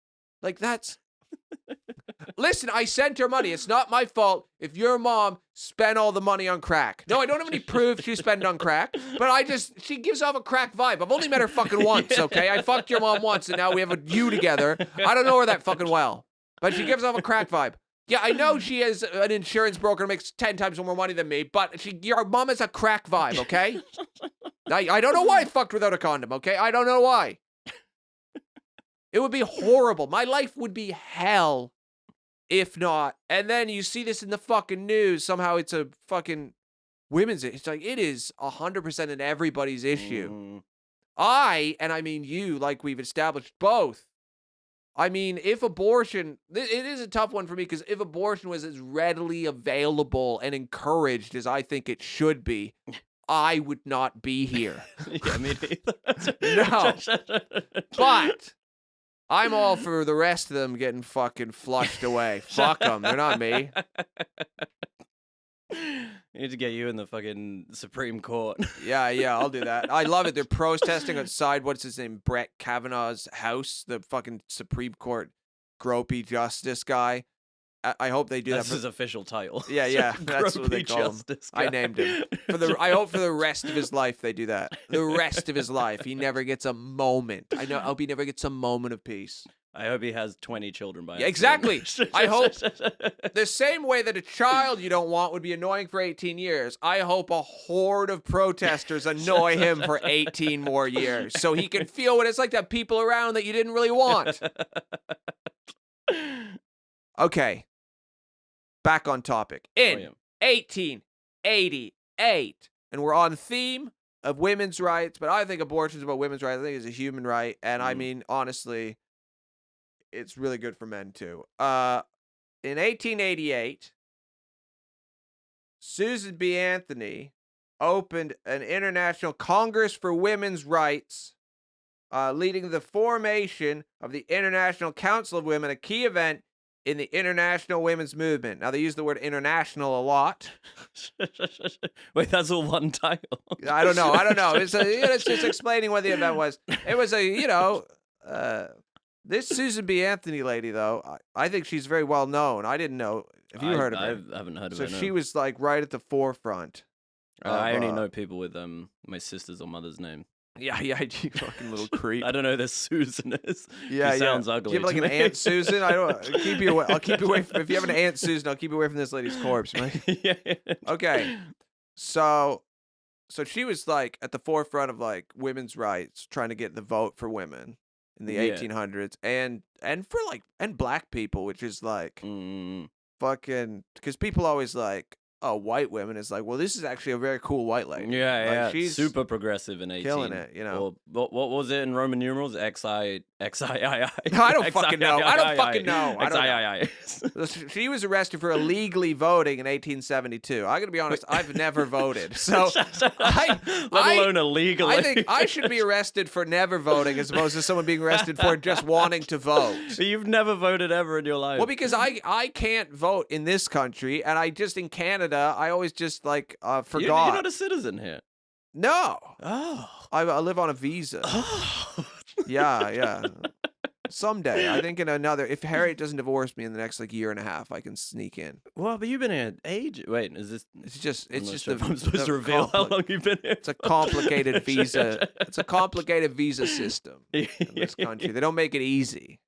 Speaker 1: Like, that's... Listen, I sent her money. It's not my fault if your mom spent all the money on crack. No, I don't have any proof she spent it on crack, but she gives off a crack vibe. I've only met her fucking once, okay? I fucked your mom once, and now we have a you together. I don't know her that fucking well, but she gives off a crack vibe. Yeah, I know she is an insurance broker and makes 10 times more money than me, but your mom has a crack vibe, okay? I don't know why I fucked without a condom, okay? I don't know why. It would be horrible. My life would be hell if not. And then you see this in the fucking news. Somehow it's a fucking women's... It's like, it is 100% in everybody's issue. I mean you, like we've established both. I mean, if abortion... It is a tough one for me, because if abortion was as readily available and encouraged as I think it should be, I would not be here.
Speaker 3: Yeah, me neither.
Speaker 1: No. But I'm all for the rest of them getting fucking flushed away. Fuck them. They're not me.
Speaker 3: I need to get you in the fucking Supreme Court.
Speaker 1: Yeah, I'll do that. I love it. They're protesting outside, what's his name, Brett Kavanaugh's house, the fucking Supreme Court justice guy. I hope they do
Speaker 3: That's
Speaker 1: that.
Speaker 3: His official title.
Speaker 1: Yeah, that's what they call him. I named him. I hope for the rest of his life they do that. The rest of his life, he never gets a moment. I hope he never gets a moment of peace.
Speaker 3: I hope he has 20 children by
Speaker 1: Yeah, exactly. I hope the same way that a child you don't want would be annoying for 18 years, I hope a horde of protesters annoy him for 18 more years so he can feel what it's like to have people around that you didn't really want. Okay. Back on topic. In 1888, and we're on theme of women's rights, but I think abortion is about women's rights. I think it's a human right, and I mean, honestly... it's really good for men too. In 1888, Susan B. Anthony opened an international Congress for Women's Rights, leading to the formation of the International Council of Women, a key event in the international women's movement. Now, they use the word international a lot.
Speaker 3: Wait, that's all one title.
Speaker 1: I don't know. It's just explaining what the event was. It was this Susan B. Anthony lady, though, I think she's very well known. I didn't know if you heard of her.
Speaker 3: I haven't heard of
Speaker 1: So
Speaker 3: her.
Speaker 1: she was like right at the forefront.
Speaker 3: I only know people with my sister's or mother's name.
Speaker 1: Yeah, you fucking little creep.
Speaker 3: I don't know who this Susan is.
Speaker 1: Yeah,
Speaker 3: she sounds ugly.
Speaker 1: Do you have like
Speaker 3: to
Speaker 1: an
Speaker 3: me.
Speaker 1: Aunt Susan? I'll keep you away from, if you have an Aunt Susan, I'll keep you away from this lady's corpse.
Speaker 3: Yeah.
Speaker 1: Okay. So she was like at the forefront of like women's rights, trying to get the vote for women in the 1800s and for like and black people, which is like fucking, because people always like, oh, white women is like, well, this is actually a very cool white lady.
Speaker 3: Yeah.
Speaker 1: She's
Speaker 3: super progressive in 18.
Speaker 1: killing it, you know.
Speaker 3: Or, what was it in Roman numerals? XIII.
Speaker 1: I don't fucking know. She was arrested for illegally voting in 1872. I gotta be honest, I've never voted, so
Speaker 3: let alone illegally.
Speaker 1: I think I should be arrested for never voting as opposed to someone being arrested for just wanting to vote.
Speaker 3: You've never voted ever in your life.
Speaker 1: Well, because I can't vote in this country, and I just in Canada, I always just like forgot.
Speaker 3: You're not a citizen here.
Speaker 1: No.
Speaker 3: Oh.
Speaker 1: I live on a visa.
Speaker 3: Oh.
Speaker 1: Yeah. Someday, I think if Harriet doesn't divorce me in the next like year and a half, I can sneak in.
Speaker 3: Well, but you've been here age. Wait, is this?
Speaker 1: It's just
Speaker 3: I'm supposed to reveal how long you've been here.
Speaker 1: It's a complicated visa. It's a complicated visa system in this country. They don't make it easy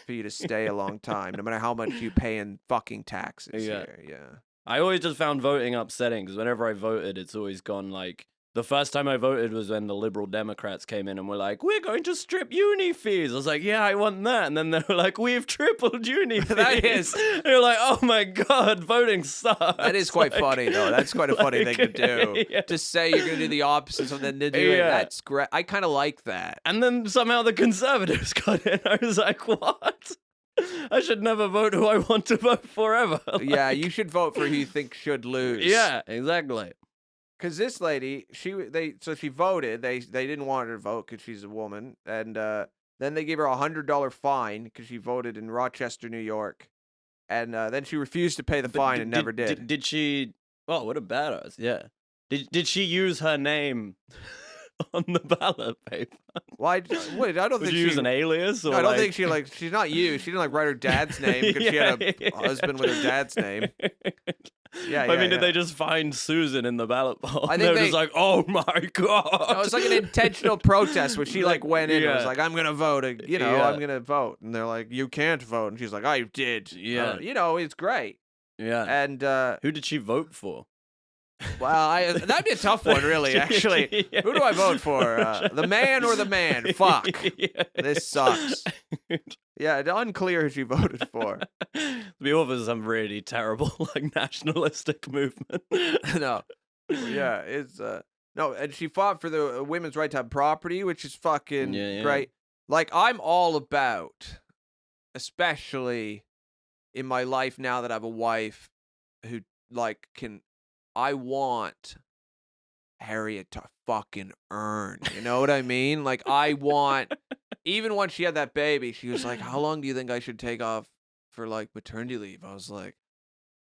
Speaker 1: for you to stay a long time, no matter how much you pay in fucking taxes here. Yeah.
Speaker 3: I always just found voting upsetting because whenever I voted, it's always gone like. The first time I voted was when the Liberal Democrats came in and were like, we're going to strip uni fees. I was like, yeah, I want that. And then they were like, we've tripled uni fees.
Speaker 1: That is.
Speaker 3: And you're like, oh my God, voting sucks.
Speaker 1: That is quite funny, though. That's quite a funny thing to do.
Speaker 3: Yeah.
Speaker 1: To say you're going to do the opposite of then to do it. That's great. I kind of like that.
Speaker 3: And then somehow the Conservatives got in. I was like, what? I should never vote who I want to vote for ever.
Speaker 1: Yeah, you should vote for who you think should lose.
Speaker 3: Yeah, exactly.
Speaker 1: Because this lady, she voted. They didn't want her to vote because she's a woman, and then they gave her $100 fine because she voted in Rochester, New York, and then she refused to pay the fine and never did.
Speaker 3: Did she? Oh, what a badass! Yeah. Did she use her name on the ballot paper?
Speaker 1: Why? Wait, I don't think
Speaker 3: she use an alias. Or
Speaker 1: I don't think she she's not you. She didn't write her dad's name because she had a husband with her dad's name. Yeah,
Speaker 3: I mean, did they just find Susan in the ballot poll?
Speaker 1: I think
Speaker 3: they were just like, oh my God.
Speaker 1: No, it was like an intentional protest where she like went in and was like, I'm going to vote, I'm going to vote. And they're like, you can't vote. And she's like, I did.
Speaker 3: Yeah.
Speaker 1: It's great.
Speaker 3: Yeah.
Speaker 1: And
Speaker 3: who did she vote for?
Speaker 1: Well, that'd be a tough one, really, actually. Who do I vote for? The man or the man? Fuck. This sucks. Yeah, it's unclear who she voted for.
Speaker 3: The author's some really terrible, like, nationalistic movement.
Speaker 1: No. Yeah, it's, no, and she fought for the women's right to have property, which is fucking great. Like, I'm all about, especially in my life now that I have a wife who, like, I want Harriet to fucking earn. You know what I mean? Like, I want, even when she had that baby, she was like, how long do you think I should take off for, like, maternity leave? I was like,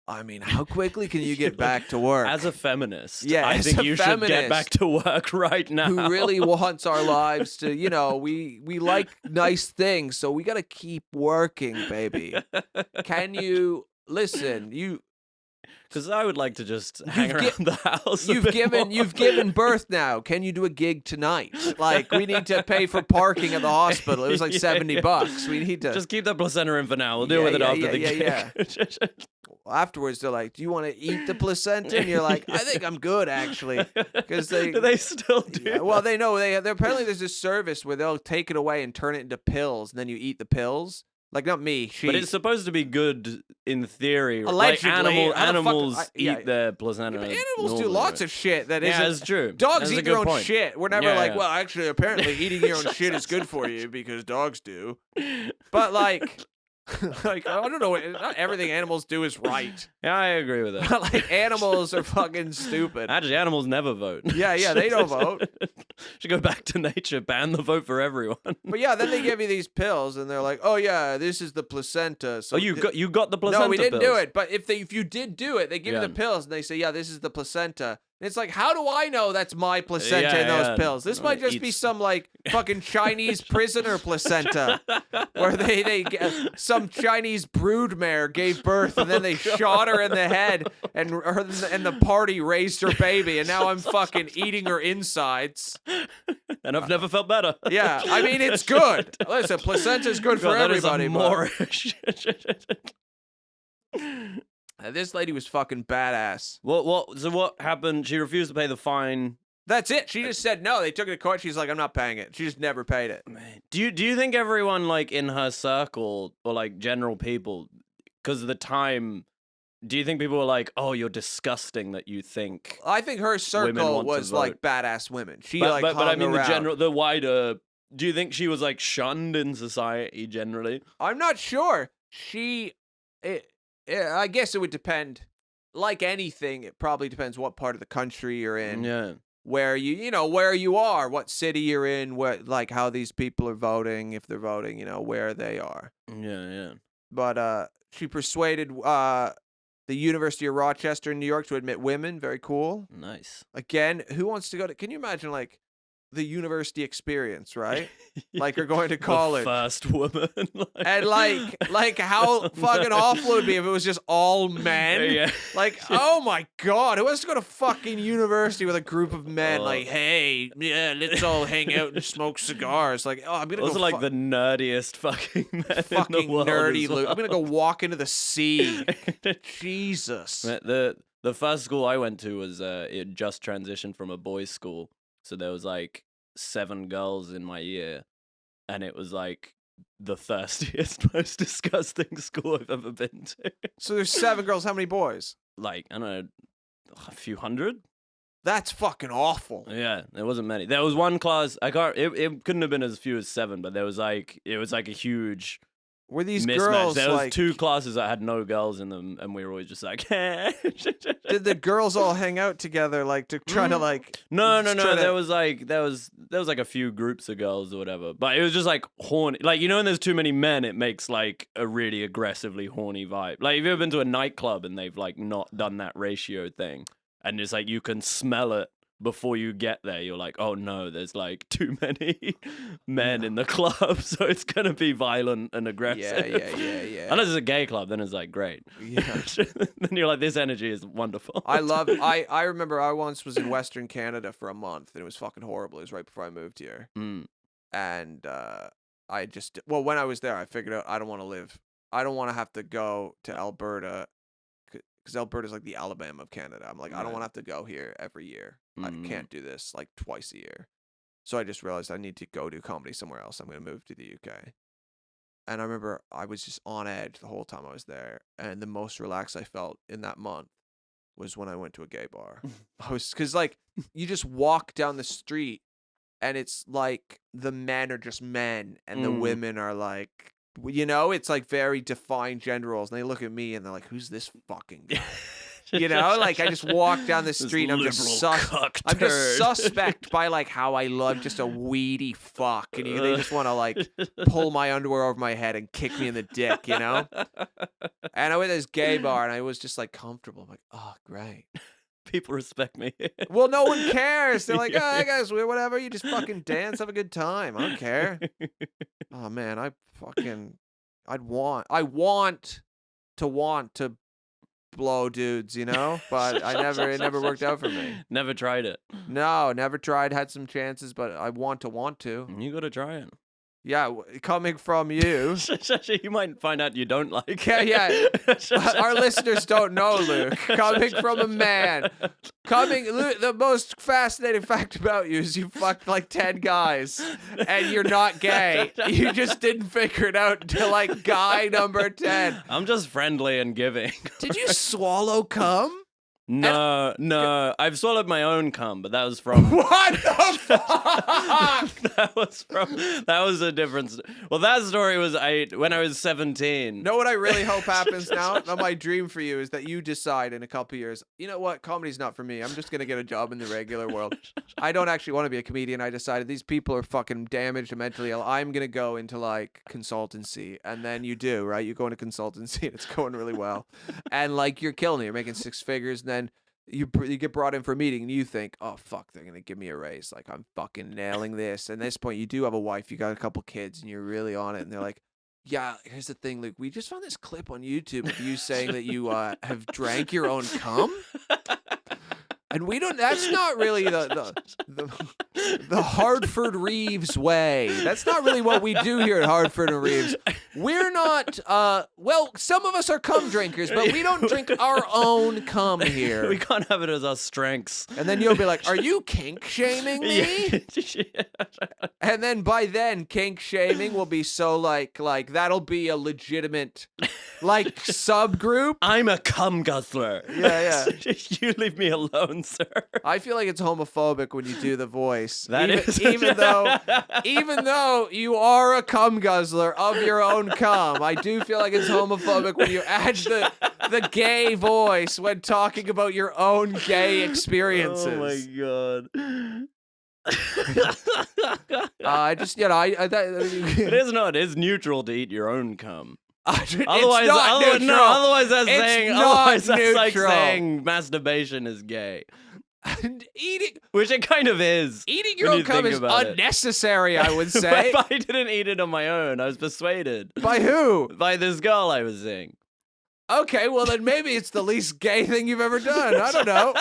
Speaker 1: I mean, how quickly can you get back to work?
Speaker 3: As a feminist,
Speaker 1: yeah,
Speaker 3: I think you should get back to work right now.
Speaker 1: Who really wants our lives to, we like nice things, so we got to keep working, baby. Can you, listen,
Speaker 3: because I would like to just hang around the house.
Speaker 1: You've given birth now. Can you do a gig tonight? Like, we need to pay for parking at the hospital. It was like $70. We need to
Speaker 3: just keep the placenta in for now. We'll deal with it after the gig.
Speaker 1: Yeah. Afterwards, they're like, "Do you want to eat the placenta?" And you're like, "I think I'm good, actually." Because
Speaker 3: do they still do?
Speaker 1: Yeah, well, they know they apparently there's this service where they'll take it away and turn it into pills, and then you eat the pills. Like, not me. She.
Speaker 3: But it's supposed to be good in theory.
Speaker 1: Allegedly.
Speaker 3: Like
Speaker 1: How the fuck-
Speaker 3: animals
Speaker 1: yeah.
Speaker 3: eat their placenta.
Speaker 1: Yeah, but animals do
Speaker 3: normally,
Speaker 1: lots
Speaker 3: right?
Speaker 1: of shit that
Speaker 3: Yeah,
Speaker 1: isn't.
Speaker 3: that's true.
Speaker 1: Dogs
Speaker 3: That's a
Speaker 1: eat their
Speaker 3: good
Speaker 1: own
Speaker 3: point.
Speaker 1: shit. We're never
Speaker 3: Yeah,
Speaker 1: like,
Speaker 3: yeah.
Speaker 1: well, actually, apparently eating your own shit is good for you because dogs do. But like, like I don't know. Not everything animals do is right.
Speaker 3: Yeah, I agree with that.
Speaker 1: But like, animals are fucking stupid.
Speaker 3: Actually, animals never vote.
Speaker 1: Yeah, they don't vote.
Speaker 3: Should go back to nature, ban the vote for everyone.
Speaker 1: But yeah, then they give you these pills, and they're like, "Oh yeah, this is the placenta." So
Speaker 3: Oh, you got the placenta.
Speaker 1: No, we didn't
Speaker 3: pills.
Speaker 1: do it. But if you did do it, they give you
Speaker 3: Yeah.
Speaker 1: the pills, and they say, "Yeah, this is the placenta." And it's like, how do I know that's my placenta
Speaker 3: Yeah,
Speaker 1: in those
Speaker 3: yeah.
Speaker 1: pills? This might just be
Speaker 3: Eats-
Speaker 1: some like fucking Chinese prisoner placenta, where they get, some Chinese broodmare gave birth, and then they shot her in the head, and the party raised her baby, and now I'm fucking eating her insides.
Speaker 3: And I've never felt better.
Speaker 1: Yeah, I mean it's good. Listen, placenta's good for
Speaker 3: God, that is
Speaker 1: everybody.
Speaker 3: a
Speaker 1: but-
Speaker 3: Moorish.
Speaker 1: This lady was fucking badass.
Speaker 3: So what happened? She refused to pay the fine.
Speaker 1: That's it. She just said no. They took it to court. She's like, I'm not paying it. She just never paid it.
Speaker 3: Do you think everyone like in her circle or like general people, because of the time, do you think people were like, "Oh, you're disgusting that you think"?
Speaker 1: I think her circle
Speaker 3: want to
Speaker 1: was like
Speaker 3: vote.
Speaker 1: badass women. She
Speaker 3: But,
Speaker 1: like
Speaker 3: but I
Speaker 1: hung
Speaker 3: mean
Speaker 1: around.
Speaker 3: the wider. Do you think she was like shunned in society generally?
Speaker 1: I'm not sure. I guess it would depend. Like anything, it probably depends what part of the country you're in.
Speaker 3: Yeah.
Speaker 1: Where where you are, what city you're in, what like how these people are voting, if they're voting, where they are.
Speaker 3: Yeah.
Speaker 1: But she persuaded the University of Rochester in New York to admit women. Very cool.
Speaker 3: Nice.
Speaker 1: Again, who wants to go to? Can you imagine like the university experience, right? Like you're going to college.
Speaker 3: The first woman.
Speaker 1: And like how fucking awful it would be if it was just all men.
Speaker 3: Yeah.
Speaker 1: Like, oh my god, who wants to go to fucking university with a group of men?
Speaker 3: Oh.
Speaker 1: Like, hey, yeah, let's all hang out and smoke cigars. Like, oh, I'm gonna
Speaker 3: Those
Speaker 1: go
Speaker 3: are like the nerdiest fucking men in
Speaker 1: fucking
Speaker 3: the world.
Speaker 1: nerdy
Speaker 3: as
Speaker 1: loot.
Speaker 3: well.
Speaker 1: I'm gonna go walk into the sea. Jesus.
Speaker 3: The first school I went to was it just transitioned from a boys' school, so there was like 7 girls in my year, and it was like the thirstiest, most disgusting school I've ever been to.
Speaker 1: So there's 7 girls. How many boys?
Speaker 3: Like I don't know, a few hundred.
Speaker 1: That's fucking awful.
Speaker 3: Yeah, there wasn't many. There was one class. I can't. It couldn't have been as few as 7, but it was like a huge
Speaker 1: Were these
Speaker 3: mismatch.
Speaker 1: girls
Speaker 3: There was
Speaker 1: like
Speaker 3: 2 classes that had no girls in them, and we were always just like,
Speaker 1: Did the girls all hang out together, like to try to like?
Speaker 3: No.
Speaker 1: just try to-
Speaker 3: There was like a few groups of girls or whatever, but it was just like horny. Like when there's too many men, it makes like a really aggressively horny vibe. Like have you ever been to a nightclub and they've like not done that ratio thing, and it's like you can smell it before you get there. You're like, oh no, there's like too many men in the club, so it's gonna be violent and aggressive.
Speaker 1: Yeah.
Speaker 3: Unless it's a gay club, then it's like great.
Speaker 1: Yeah.
Speaker 3: Then you're like, this energy is wonderful.
Speaker 1: I remember I once was in Western Canada for a month, and it was fucking horrible. It was right before I moved here,
Speaker 3: Mm.
Speaker 1: and when I was there, I figured out I don't want to have to go to Alberta, because Alberta's like the Alabama of Canada. I'm like, I don't
Speaker 3: Right.
Speaker 1: want to have to go here every year.
Speaker 3: Mm.
Speaker 1: I can't do this like twice a year. So I just realized I need to go do comedy somewhere else. I'm going to move to the UK. And I remember I was just on edge the whole time I was there. And the most relaxed I felt in that month was when I went to a gay bar. Because like you just walk down the street and it's like the men are just men and the
Speaker 3: Mm.
Speaker 1: women are like, it's like very defined gender roles. And they look at me and they're like, who's this fucking guy? Like I just walk down the
Speaker 3: This
Speaker 1: street and I'm just
Speaker 3: liberal cuck
Speaker 1: I'm just
Speaker 3: turd.
Speaker 1: suspect by like how I love just a weedy fuck, and they just want to like pull my underwear over my head and kick me in the dick, And I went to this gay bar and I was just like comfortable. I'm like, oh great.
Speaker 3: People respect me.
Speaker 1: Well, no one cares. They're like,
Speaker 3: Yeah.
Speaker 1: oh, guys, whatever. You just fucking dance, have a good time. I don't care. Oh man, I want to blow dudes, but it never worked out for me.
Speaker 3: Never tried it.
Speaker 1: No, never tried, had some chances, but I want to.
Speaker 3: You gotta try it.
Speaker 1: Yeah, coming from you.
Speaker 3: You might find out you don't like.
Speaker 1: Yeah. Our listeners don't know, Luke. Coming from a man. Luke, the most fascinating fact about you is you fucked like 10 guys and you're not gay. You just didn't figure it out until like guy number 10.
Speaker 3: I'm just friendly and giving.
Speaker 1: Did you swallow cum?
Speaker 3: No. I've swallowed my own cum, but that was from.
Speaker 1: What the fuck?
Speaker 3: That was a different. Well, that story was when I was 17.
Speaker 1: Know what I really hope happens now? Now, my dream for you is that you decide in a couple years, you know what? Comedy's not for me. I'm just going to get a job in the regular world. I don't actually want to be a comedian. I decided these people are fucking damaged and mentally ill. I'm going to go into like consultancy. And then you do, right? You go into consultancy and it's going really well. And like you're killing it. You're making 6 figures. And then you get brought in for a meeting and you think, oh, fuck, they're going to give me a raise. Like, I'm fucking nailing this. And at this point, you do have a wife, you got a couple kids, and you're really on it. And they're like, yeah, here's the thing, Luke. We just found this clip on YouTube of you saying that you have drank your own cum. And we don't, that's not really the Hartford Reeves way. That's not really what we do here at Hartford and Reeves. We're not, well, some of us are cum drinkers, but we don't drink our own cum here.
Speaker 3: We can't have it as our strengths.
Speaker 1: And then you'll be like, are you kink shaming me? And then by then, kink shaming will be so like that'll be a legitimate, like, subgroup.
Speaker 3: I'm a cum guzzler.
Speaker 1: Yeah.
Speaker 3: You leave me alone, sir.
Speaker 1: I feel like it's homophobic when you do the voice.
Speaker 3: Even
Speaker 1: though you are a cum guzzler of your own cum, I do feel like it's homophobic when you add the gay voice when talking about your own gay experiences.
Speaker 3: Oh my god. It is neutral to eat your own cum. Otherwise that's like saying masturbation is gay.
Speaker 1: And
Speaker 3: Which it kind of is.
Speaker 1: Eating your own cum is unnecessary, I would say.
Speaker 3: But I didn't eat it on my own. I was persuaded.
Speaker 1: By who?
Speaker 3: By this girl I was seeing.
Speaker 1: Okay, well then maybe it's the least gay thing you've ever done. I don't know.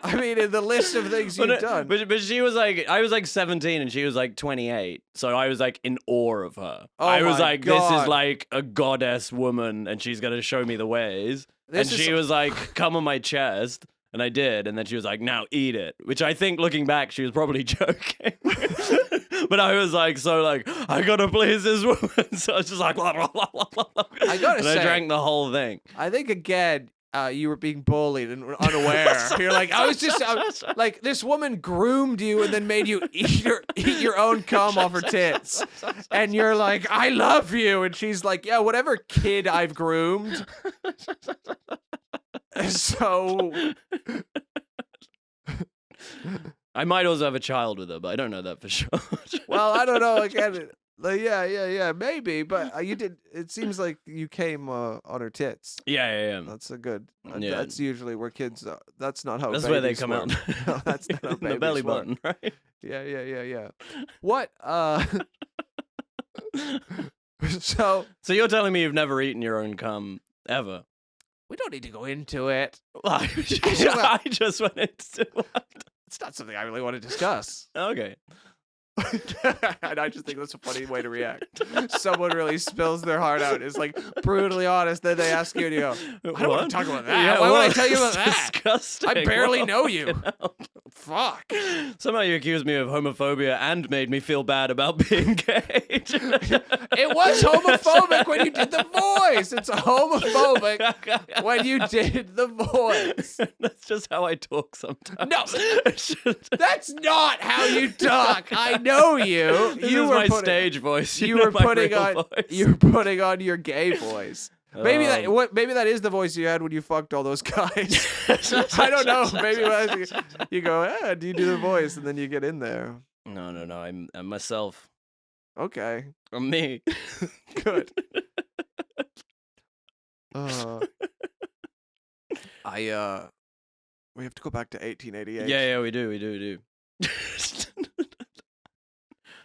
Speaker 1: I mean, in the list of things you've done.
Speaker 3: But she was like, I was like 17 and she was like 28. So I was like in awe of her.
Speaker 1: Oh
Speaker 3: I was
Speaker 1: my
Speaker 3: like,
Speaker 1: God.
Speaker 3: this is like a goddess woman and she's going to show me the ways. She was like, come on my chest. And I did. And then she was like, now eat it. Which I think looking back, she was probably joking. But I was like, I got to please this woman. So I was just like, I
Speaker 1: gotta say,
Speaker 3: I drank the whole thing.
Speaker 1: I think again, you were being bullied and unaware. You're like, I was like, this woman groomed you and then made you eat your own cum off her tits. And you're like, I love you. And she's like, yeah, whatever kid I've groomed. So
Speaker 3: I might also have a child with her, but I don't know that for sure.
Speaker 1: Well, I don't know. Again, like, yeah, maybe. But you did. It seems like you came on her tits.
Speaker 3: Yeah.
Speaker 1: That's a good.
Speaker 3: Yeah.
Speaker 1: That's usually where kids. That's not how.
Speaker 3: That's where they come
Speaker 1: work.
Speaker 3: out.
Speaker 1: No, that's not how
Speaker 3: In the belly
Speaker 1: work.
Speaker 3: button, right?
Speaker 1: Yeah. What? So
Speaker 3: you're telling me you've never eaten your own cum ever?
Speaker 1: We don't need to go into it.
Speaker 3: I just went into
Speaker 1: It's not something I really want to discuss.
Speaker 3: Okay.
Speaker 1: And I just think that's a funny way to react. Someone really spills their heart out, is like brutally honest, then they ask you and you go, I don't want to talk about that.
Speaker 3: Yeah,
Speaker 1: Why would I tell you about that?
Speaker 3: Disgusting.
Speaker 1: I barely know you. Fuck.
Speaker 3: Somehow you accused me of homophobia and made me feel bad about being gay.
Speaker 1: It was homophobic when you did the voice. It's homophobic when you did the voice.
Speaker 3: That's just how I talk sometimes.
Speaker 1: No, that's not how you talk. I know you.
Speaker 3: This
Speaker 1: you
Speaker 3: is
Speaker 1: were
Speaker 3: my stage voice.
Speaker 1: You were putting on your gay voice. Maybe that is the voice you had when you fucked all those guys. I don't know. Maybe you go, do you do the voice, and then you get in there.
Speaker 3: No. I'm myself.
Speaker 1: Okay.
Speaker 3: I'm me.
Speaker 1: Good. We have to go back to 1888.
Speaker 3: Yeah, we do.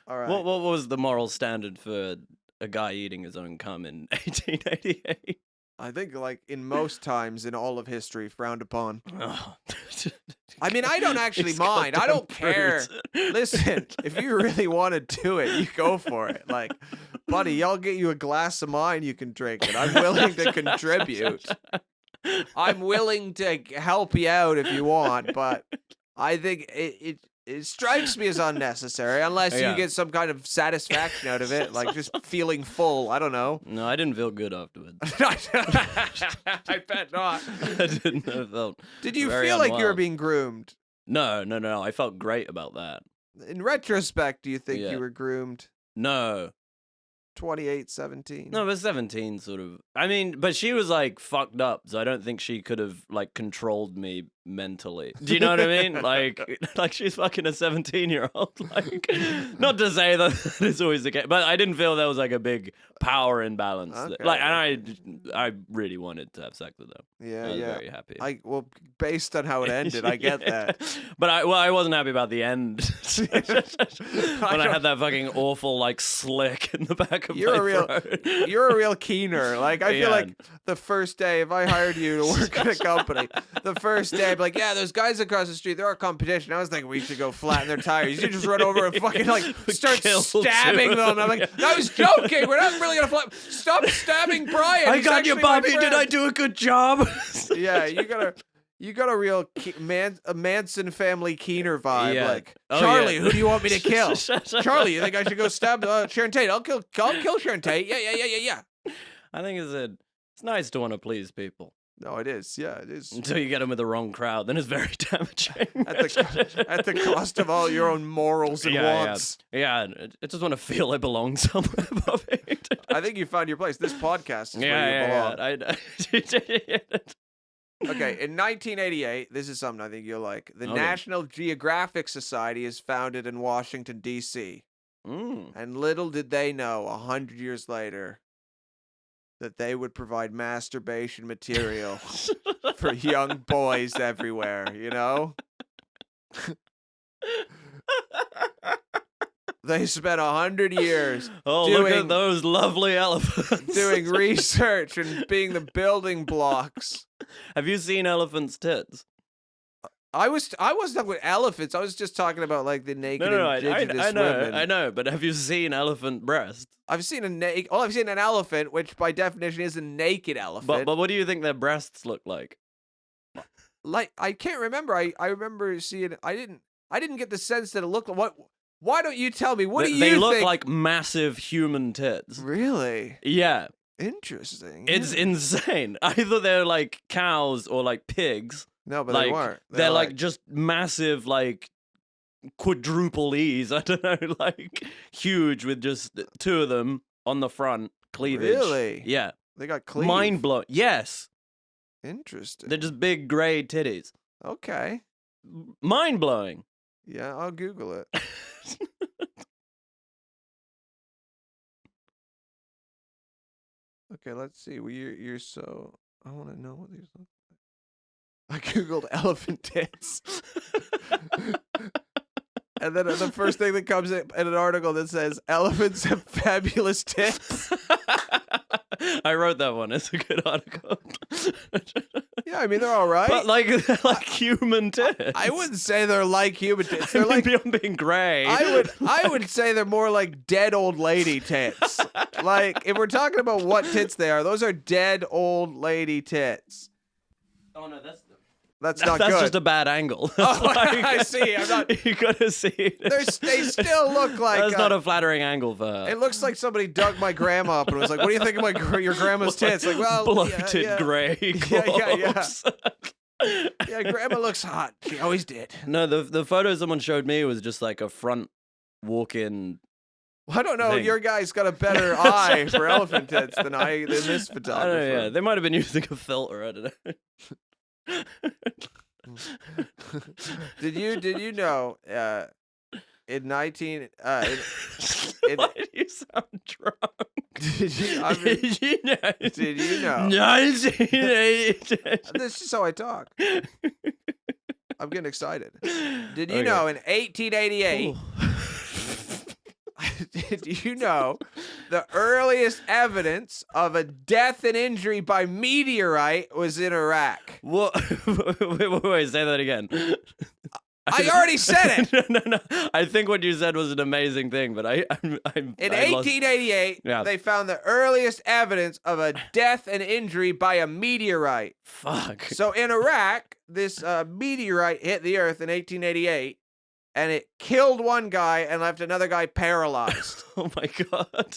Speaker 1: All right.
Speaker 3: What was the moral standard for a guy eating his own cum in 1888?
Speaker 1: I think like in most times in all of history, frowned upon.
Speaker 3: Oh.
Speaker 1: I mean, I don't actually
Speaker 3: These
Speaker 1: mind. I
Speaker 3: goddamn
Speaker 1: don't care.
Speaker 3: fruits.
Speaker 1: Listen, if you really want to do it, you go for it. Like, buddy, I'll get you a glass of mine you can drink, and I'm willing to contribute. I'm willing to help you out if you want, but I think it strikes me as unnecessary unless
Speaker 3: Yeah.
Speaker 1: you get some kind of satisfaction out of it, like just feeling full. I don't know.
Speaker 3: No, I didn't feel good afterwards.
Speaker 1: I bet not.
Speaker 3: I didn't. I felt
Speaker 1: Did you
Speaker 3: very
Speaker 1: feel like you were
Speaker 3: unwell.
Speaker 1: being groomed?
Speaker 3: No. I felt great about that.
Speaker 1: In retrospect, do you think
Speaker 3: Yeah.
Speaker 1: you were groomed?
Speaker 3: No.
Speaker 1: 28-17.
Speaker 3: No, but 17 sort of. I mean, but she was like fucked up, so I don't think she could have like controlled me mentally. Do you know what I mean? Like she's fucking a 17-year-old. Like, not to say that it's always the case, but I didn't feel there was like a big power imbalance.
Speaker 1: Okay.
Speaker 3: Like, and I really wanted to have sex with her.
Speaker 1: Yeah,
Speaker 3: I was
Speaker 1: yeah.
Speaker 3: very happy.
Speaker 1: Well, based on how it ended, I get
Speaker 3: Yeah.
Speaker 1: that.
Speaker 3: But I wasn't happy about the end. When I had that fucking awful like slick in the back of
Speaker 1: You're
Speaker 3: my
Speaker 1: a real-
Speaker 3: throat.
Speaker 1: You're a real keener. Like, I feel
Speaker 3: Yeah.
Speaker 1: like the first day, if I hired you to work at a company, the first day, I'd be like, yeah, those guys across the street, they're our competition. I was thinking we should go flatten their tires. You just run over and fucking like start
Speaker 3: Kill
Speaker 1: stabbing
Speaker 3: two.
Speaker 1: them. I'm like, I was joking. We're not really gonna flatten. Stop stabbing Brian.
Speaker 3: I
Speaker 1: He's
Speaker 3: got you,
Speaker 1: actually my
Speaker 3: Bobby. Did I
Speaker 1: friend."
Speaker 3: do a good job?
Speaker 1: Yeah, you got a real a Manson family Keener vibe.
Speaker 3: Yeah.
Speaker 1: Like,
Speaker 3: Oh,
Speaker 1: Charlie,
Speaker 3: yeah.
Speaker 1: who do you want me to kill? Charlie, you think I should go stab Sharon Tate? I'll kill Sharon Tate. Yeah.
Speaker 3: I think it's nice to want to please people
Speaker 1: No, it is. Yeah, it is.
Speaker 3: until you get them with the wrong crowd. Then it's very damaging.
Speaker 1: At the cost of all your own morals and wants.
Speaker 3: Yeah, I just want to feel I belong somewhere, Bobby.
Speaker 1: I think you found your place. This podcast is where you belong.
Speaker 3: Yeah.
Speaker 1: Okay, in 1988, this is something I think you'll like. The
Speaker 3: Okay.
Speaker 1: National Geographic Society is founded in Washington, D.C.
Speaker 3: Mm.
Speaker 1: And little did they know, 100 years later, that they would provide masturbation material for young boys everywhere, you know? They spent 100 years
Speaker 3: Oh, look
Speaker 1: doing-
Speaker 3: at those lovely elephants.
Speaker 1: doing research and being the building blocks.
Speaker 3: Have you seen elephants' tits?
Speaker 1: I wasn't talking about elephants. I was just talking about like the naked indigenous
Speaker 3: I know,
Speaker 1: women.
Speaker 3: I know. But have you seen elephant breasts?
Speaker 1: I've seen I've seen an elephant, which by definition is a naked elephant.
Speaker 3: But what do you think their breasts look like?
Speaker 1: Like I can't remember. I remember seeing. I didn't get the sense that it looked. What? Why don't you tell me? What do you
Speaker 3: They look
Speaker 1: think?
Speaker 3: like massive human tits.
Speaker 1: Really
Speaker 3: Yeah,
Speaker 1: interesting.
Speaker 3: it's
Speaker 1: yeah.
Speaker 3: insane. Either they're like cows or like pigs.
Speaker 1: No, but
Speaker 3: like,
Speaker 1: they weren't.
Speaker 3: They're like just massive, like quadruple E's. I don't know, like huge with just two of them on the front cleavage.
Speaker 1: Really?
Speaker 3: Yeah.
Speaker 1: They got clean.
Speaker 3: Mind blowing. Yes,
Speaker 1: Interesting.
Speaker 3: they're just big gray titties.
Speaker 1: Okay.
Speaker 3: Mind blowing.
Speaker 1: Yeah, I'll Google it. Okay, let's see. Well, you're so. I want to know what these look like. I googled elephant tits, and then the first thing that comes in an article that says elephants have fabulous tits.
Speaker 3: I wrote that one. It's a good article.
Speaker 1: Yeah, I mean they're all right.
Speaker 3: But like they're like human tits.
Speaker 1: I wouldn't say they're like human tits.
Speaker 3: I
Speaker 1: They're
Speaker 3: mean,
Speaker 1: like
Speaker 3: beyond being gray.
Speaker 1: I would say they're more like dead old lady tits. Like if we're talking about what tits they are, those are dead old lady tits.
Speaker 3: Oh no, that's
Speaker 1: That's not
Speaker 3: that's
Speaker 1: good.
Speaker 3: just a bad angle.
Speaker 1: Oh,
Speaker 3: Like-
Speaker 1: I see. I'm not.
Speaker 3: You gotta see.
Speaker 1: They still look like.
Speaker 3: That's not a flattering angle for her.
Speaker 1: It looks like somebody dug my grandma up and was like, "What do you think of your grandma's tits?" Like, well,
Speaker 3: bloated
Speaker 1: yeah.
Speaker 3: gray.
Speaker 1: Yeah.
Speaker 3: corpse.
Speaker 1: Yeah, grandma looks hot. She always did.
Speaker 3: No, the photo someone showed me was just like a front walk-in.
Speaker 1: Well, I don't know.
Speaker 3: Thing.
Speaker 1: Your guy's got a better eye for elephant tits than this
Speaker 3: I don't
Speaker 1: photographer.
Speaker 3: know, yeah, they might have been using a filter. I don't know.
Speaker 1: Did you know in 19
Speaker 3: Why do you sound drunk?
Speaker 1: did you I mean,
Speaker 3: Did you know?
Speaker 1: did you know
Speaker 3: 1980.
Speaker 1: this is how I talk. I'm getting excited. Did you
Speaker 3: Okay.
Speaker 1: know in 1888
Speaker 3: Ooh.
Speaker 1: do you know the earliest evidence of a death and injury by meteorite was in Iraq?
Speaker 3: What? Wait, say that again.
Speaker 1: I already said it.
Speaker 3: No. I think what you said was an amazing thing, but I'm
Speaker 1: In
Speaker 3: I lost-
Speaker 1: 1888,
Speaker 3: Yeah.
Speaker 1: they found the earliest evidence of a death and injury by a meteorite.
Speaker 3: Fuck.
Speaker 1: So in Iraq, this meteorite hit the Earth in 1888, and it killed one guy and left another guy paralyzed.
Speaker 3: Oh my god.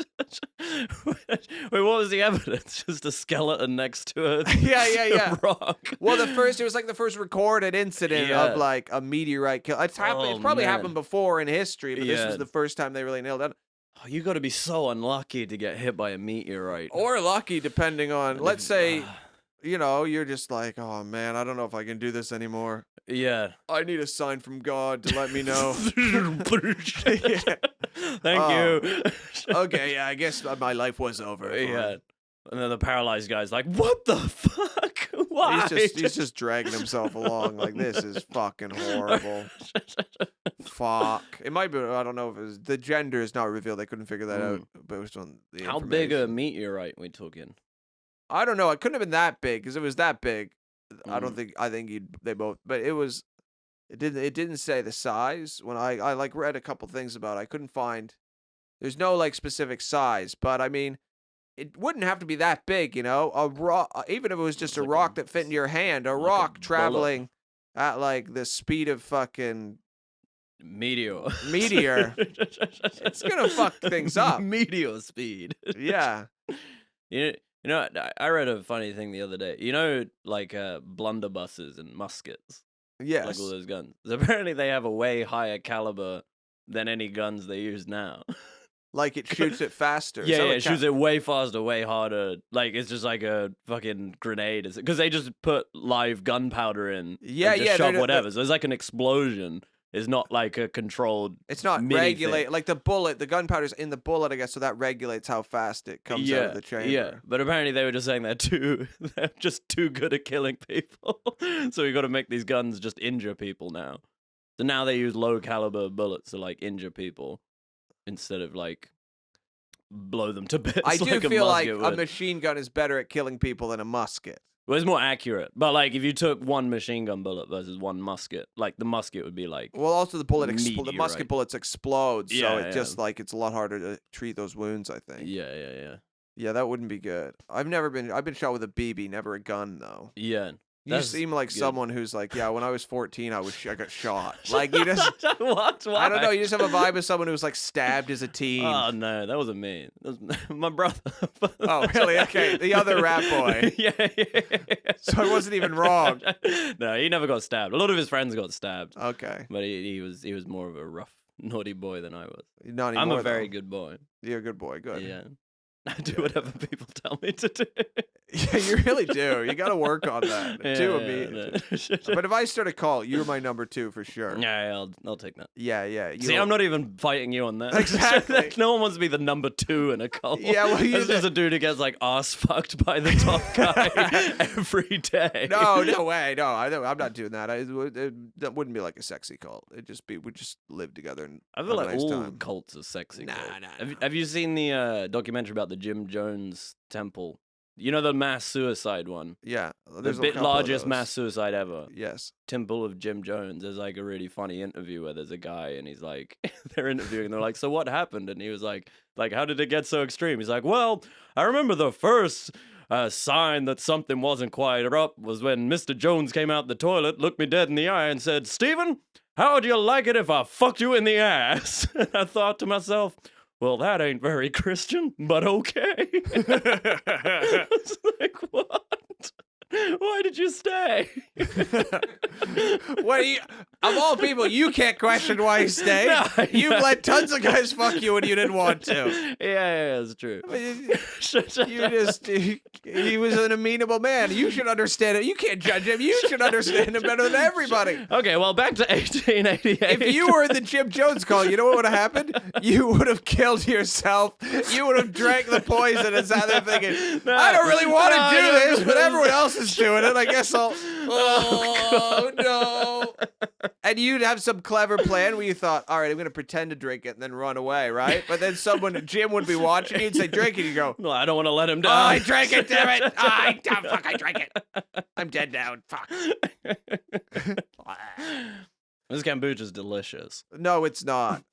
Speaker 3: Wait, what was the evidence? Just a skeleton next to a
Speaker 1: Yeah.
Speaker 3: rock.
Speaker 1: Well, it was like the first recorded incident
Speaker 3: Yeah.
Speaker 1: of like a meteorite kill. It's happened.
Speaker 3: Oh,
Speaker 1: It's probably
Speaker 3: man.
Speaker 1: happened before in history, but this
Speaker 3: Yeah.
Speaker 1: was the first time they really nailed it.
Speaker 3: Oh, you got to be so unlucky to get hit by a meteorite.
Speaker 1: Or lucky, depending on. Let's say,
Speaker 3: Ah.
Speaker 1: you're just like, oh man, I don't know if I can do this anymore.
Speaker 3: Yeah.
Speaker 1: I need a sign from God to let me know.
Speaker 3: Thank
Speaker 1: Oh.
Speaker 3: you.
Speaker 1: Okay, yeah, I guess my life was over.
Speaker 3: Yeah. And then the paralyzed guy's like, "What the fuck? Why?"
Speaker 1: He's just dragging himself along like this is fucking horrible. Fuck. It might be. I don't know if the gender is not revealed. They couldn't figure that out based on the
Speaker 3: How big a
Speaker 1: information.
Speaker 3: meteorite we talking?
Speaker 1: I don't know. It couldn't have been that big because it was that big. I don't
Speaker 3: Mm.
Speaker 1: think. I think they both. But it was. It didn't say the size. When I like read a couple things about it, I couldn't find. There's no like specific size, but I mean, it wouldn't have to be that big, A rock, even if it was just
Speaker 3: It's
Speaker 1: a
Speaker 3: like
Speaker 1: rock that fit into your hand, a
Speaker 3: like a
Speaker 1: rock
Speaker 3: bullet.
Speaker 1: traveling at like the speed of fucking
Speaker 3: Meteor.
Speaker 1: meteor. It's gonna fuck things up.
Speaker 3: Meteor speed.
Speaker 1: Yeah.
Speaker 3: You know, I read a funny thing the other day. You know, like blunderbusses and muskets,
Speaker 1: Yes.
Speaker 3: like all those guns. So apparently, they have a way higher caliber than any guns they use now.
Speaker 1: Like it shoots it faster. Is
Speaker 3: Yeah,
Speaker 1: that
Speaker 3: yeah,
Speaker 1: what
Speaker 3: it shoots it way faster, way harder. Like it's just like a fucking grenade. Because they just put live gunpowder in.
Speaker 1: Yeah,
Speaker 3: and just
Speaker 1: yeah,
Speaker 3: shove
Speaker 1: they're-
Speaker 3: whatever. So it's like an explosion. It's not like a controlled.
Speaker 1: It's not
Speaker 3: mini
Speaker 1: regulate
Speaker 3: thing.
Speaker 1: like the bullet. The gunpowder's in the bullet, I guess, so that regulates how fast it comes out of the chamber.
Speaker 3: Yeah, but apparently they were just saying they're just too good at killing people. So we got to make these guns just injure people now. So now they use low caliber bullets to like injure people instead of like blow them to bits.
Speaker 1: I do
Speaker 3: like
Speaker 1: feel like
Speaker 3: musket
Speaker 1: a
Speaker 3: would.
Speaker 1: machine gun is better at killing people than a musket.
Speaker 3: Well, it's more accurate. But like if you took one machine gun bullet versus one musket, like the musket would be like
Speaker 1: Well, also the bullet, the
Speaker 3: Meteorite.
Speaker 1: musket bullets explode, so
Speaker 3: Yeah,
Speaker 1: it
Speaker 3: yeah.
Speaker 1: just like it's a lot harder to treat those wounds. I think.
Speaker 3: yeah.
Speaker 1: Yeah, that wouldn't be good. I've been shot with a BB, never a gun though.
Speaker 3: Yeah.
Speaker 1: You
Speaker 3: That's
Speaker 1: seem like
Speaker 3: good.
Speaker 1: someone who's like, yeah, when I was 14, I got shot. Like you just,
Speaker 3: What? Why?
Speaker 1: I don't know, you just have a vibe of someone who was like stabbed as a teen.
Speaker 3: Oh no, that wasn't me. That was my brother.
Speaker 1: Oh, really? Okay, the other rat boy.
Speaker 3: yeah.
Speaker 1: So I wasn't even wrong.
Speaker 3: No, he never got stabbed. A lot of his friends got stabbed,
Speaker 1: Okay,
Speaker 3: but he was more of a rough, naughty boy than I was.
Speaker 1: not anymore.
Speaker 3: I'm a very
Speaker 1: though.
Speaker 3: good boy.
Speaker 1: You're a good boy. Good.
Speaker 3: Yeah. I do
Speaker 1: Yeah,
Speaker 3: whatever people tell me to do.
Speaker 1: Yeah, you really do. You got to work on that. Two of me.
Speaker 3: No.
Speaker 1: But if I start a cult, you're my number 2 for sure.
Speaker 3: Yeah, I'll take that.
Speaker 1: Yeah.
Speaker 3: See, I'm not even fighting you on that.
Speaker 1: Exactly.
Speaker 3: No one wants to be the number 2 in a cult.
Speaker 1: Yeah, well, you
Speaker 3: That's just
Speaker 1: just-
Speaker 3: a dude who gets like ass fucked by the top guy every day.
Speaker 1: No way. No, I'm not doing that. That wouldn't be like a sexy cult. We'd just live together and
Speaker 3: I feel
Speaker 1: have
Speaker 3: like
Speaker 1: a nice
Speaker 3: all
Speaker 1: time.
Speaker 3: cults are sexy.
Speaker 1: Nah,
Speaker 3: though.
Speaker 1: nah,
Speaker 3: Have you seen the documentary about the Jim Jones temple? You know the mass suicide one?
Speaker 1: Yeah,
Speaker 3: The
Speaker 1: there's a
Speaker 3: bit
Speaker 1: couple of
Speaker 3: largest
Speaker 1: those.
Speaker 3: mass suicide ever.
Speaker 1: Yes.
Speaker 3: Temple of Jim Jones. There's like a really funny interview where there's a guy and he's like, they're interviewing and they're like, so what happened? And he was like, how did it get so extreme? He's like, well, I remember the first sign that something wasn't quite up was when Mr. Jones came out the toilet, looked me dead in the eye and said, Stephen, how would you like it if I fucked you in the ass? And I thought to myself, well, that ain't very Christian, but okay. I was like, what? Why did you stay?
Speaker 1: What of all people, you can't question why he stayed.
Speaker 3: No,
Speaker 1: You've
Speaker 3: yeah.
Speaker 1: let tons of guys fuck you when you didn't want to.
Speaker 3: Yeah, it's true.
Speaker 1: He was an amenable man. You should understand it. You can't judge him. You should understand him better than everybody.
Speaker 3: Okay, well, back to 1888.
Speaker 1: If you were in the Jim Jones call, you know what would have happened? You would have killed yourself. You would have drank the poison and sat there thinking, I don't really want to do this, but everyone else is doing it. I guess I'll Oh, no. And you'd have some clever plan where you thought, all right, I'm going to pretend to drink it and then run away, right? But then Jim would be watching you and say, drink it. You go,
Speaker 3: No, I don't want to let him
Speaker 1: oh,
Speaker 3: die.
Speaker 1: I drank it, damn it. Fuck, I drank it. I'm dead now. Fuck.
Speaker 3: This kombucha's delicious.
Speaker 1: No, it's not.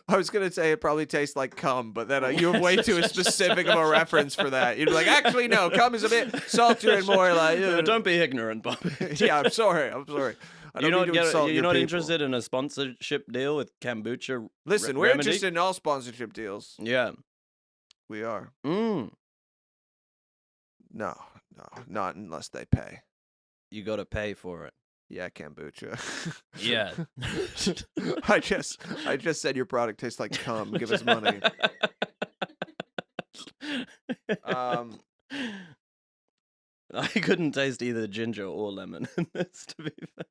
Speaker 1: I was going to say it probably tastes like cum, but then you have way too specific of a reference for that. You'd be like, actually, no, cum is a bit saltier and more like...
Speaker 3: Don't be ignorant, Bobby.
Speaker 1: Yeah, I'm sorry. I don't mean to insult
Speaker 3: you're
Speaker 1: your
Speaker 3: not
Speaker 1: people.
Speaker 3: interested in a sponsorship deal with kombucha?
Speaker 1: Listen, we're
Speaker 3: remedy?
Speaker 1: interested in all sponsorship deals.
Speaker 3: Yeah.
Speaker 1: We are.
Speaker 3: Mm.
Speaker 1: No, not unless they pay.
Speaker 3: You got to pay for it.
Speaker 1: Yeah, kombucha.
Speaker 3: Yeah.
Speaker 1: I just said your product tastes like cum. Give us money.
Speaker 3: I couldn't taste either ginger or lemon in this, to be fair.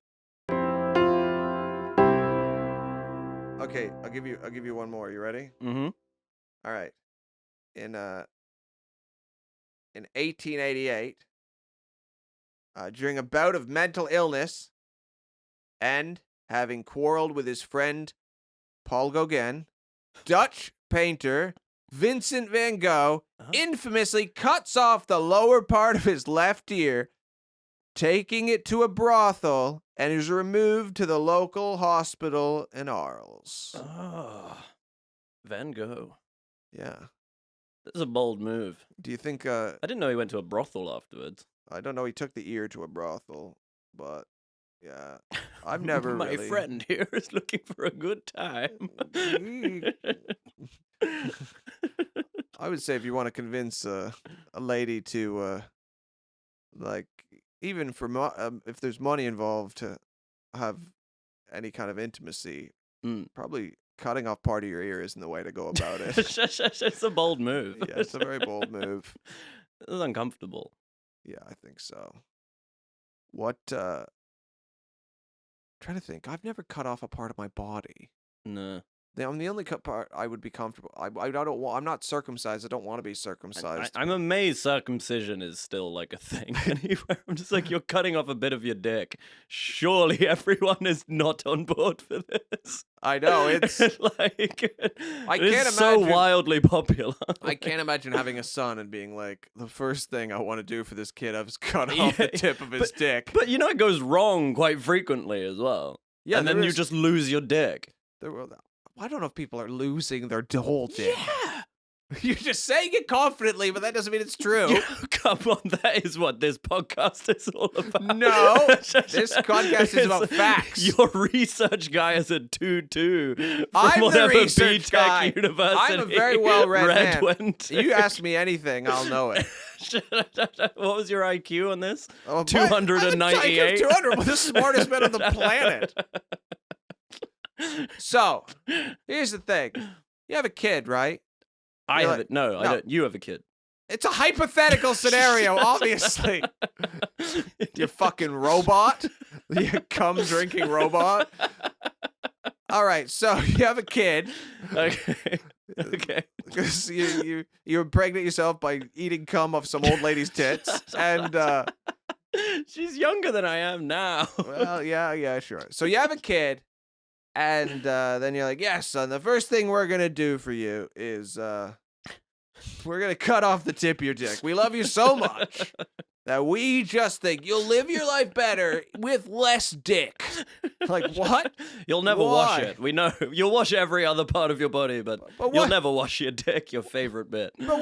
Speaker 1: Okay, I'll give you one more. You ready?
Speaker 3: Mm-hmm.
Speaker 1: All right. In 1888, during a bout of mental illness and having quarreled with his friend Paul Gauguin, Dutch painter Vincent Van Gogh infamously cuts off the lower part of his left ear, taking it to a brothel, and is removed to the local hospital in Arles.
Speaker 3: Oh, Van Gogh.
Speaker 1: Yeah.
Speaker 3: That's a bold move.
Speaker 1: Do you think...
Speaker 3: I didn't know he went to a brothel afterwards.
Speaker 1: I don't know, he took the ear to a brothel, but... Yeah, I've never
Speaker 3: My
Speaker 1: really...
Speaker 3: friend here is looking for a good time.
Speaker 1: I would say if you want to convince a lady to, like, even for if there's money involved to have any kind of intimacy, probably cutting off part of your ear isn't the way to go about it.
Speaker 3: It's a bold move.
Speaker 1: Yeah, it's a very bold move.
Speaker 3: It's uncomfortable.
Speaker 1: Yeah, I think so. What, trying to think. I've never cut off a part of my body.
Speaker 3: No.
Speaker 1: I'm the only part I would be comfortable. I don't want. I'm not circumcised. I don't want to be circumcised.
Speaker 3: I'm amazed circumcision is still like a thing anywhere. I'm just like, you're cutting off a bit of your dick. Surely everyone is not on board for this.
Speaker 1: I know it's
Speaker 3: like
Speaker 1: I
Speaker 3: it
Speaker 1: can't
Speaker 3: is so
Speaker 1: imagine-
Speaker 3: wildly popular.
Speaker 1: I can't imagine having a son and being like, the first thing I want to do for this kid is cut off the tip of his dick.
Speaker 3: But you know it goes wrong quite frequently as well.
Speaker 1: Yeah,
Speaker 3: and then you just lose your dick.
Speaker 1: I don't know if people are losing their whole dick.
Speaker 3: Yeah.
Speaker 1: You're just saying it confidently, but that doesn't mean it's true.
Speaker 3: Come on, that is what this podcast is all about.
Speaker 1: No, this podcast is about facts.
Speaker 3: Your research guy is a 2-2 from
Speaker 1: I'm the
Speaker 3: whatever
Speaker 1: research guy.
Speaker 3: B-Tech university.
Speaker 1: I'm a very well-read man.
Speaker 3: went to.
Speaker 1: You ask me anything, I'll know it.
Speaker 3: What was your IQ on this?
Speaker 1: Oh,
Speaker 3: 298?
Speaker 1: 200. We're the smartest men on the planet. So, here's the thing. You have a kid, right?
Speaker 3: I
Speaker 1: You're
Speaker 3: have
Speaker 1: like,
Speaker 3: it. No, I
Speaker 1: no.
Speaker 3: don't. You have a kid.
Speaker 1: It's a hypothetical scenario, obviously. You fucking robot. You cum drinking robot. All right, so you have a kid.
Speaker 3: Okay. Okay.
Speaker 1: Because you impregnate yourself by eating cum off some old lady's tits. And,
Speaker 3: she's younger than I am now.
Speaker 1: well, yeah, sure. So you have a kid. And then you're like, yes, son, the first thing we're going to do for you is we're going to cut off the tip of your dick. We love you so much that we just think you'll live your life better with less dick. Like, what?
Speaker 3: You'll never wash
Speaker 1: Why?
Speaker 3: it. We know. You'll wash every other part of your body, but
Speaker 1: But
Speaker 3: you'll
Speaker 1: what?
Speaker 3: never wash your dick, your favorite bit.
Speaker 1: But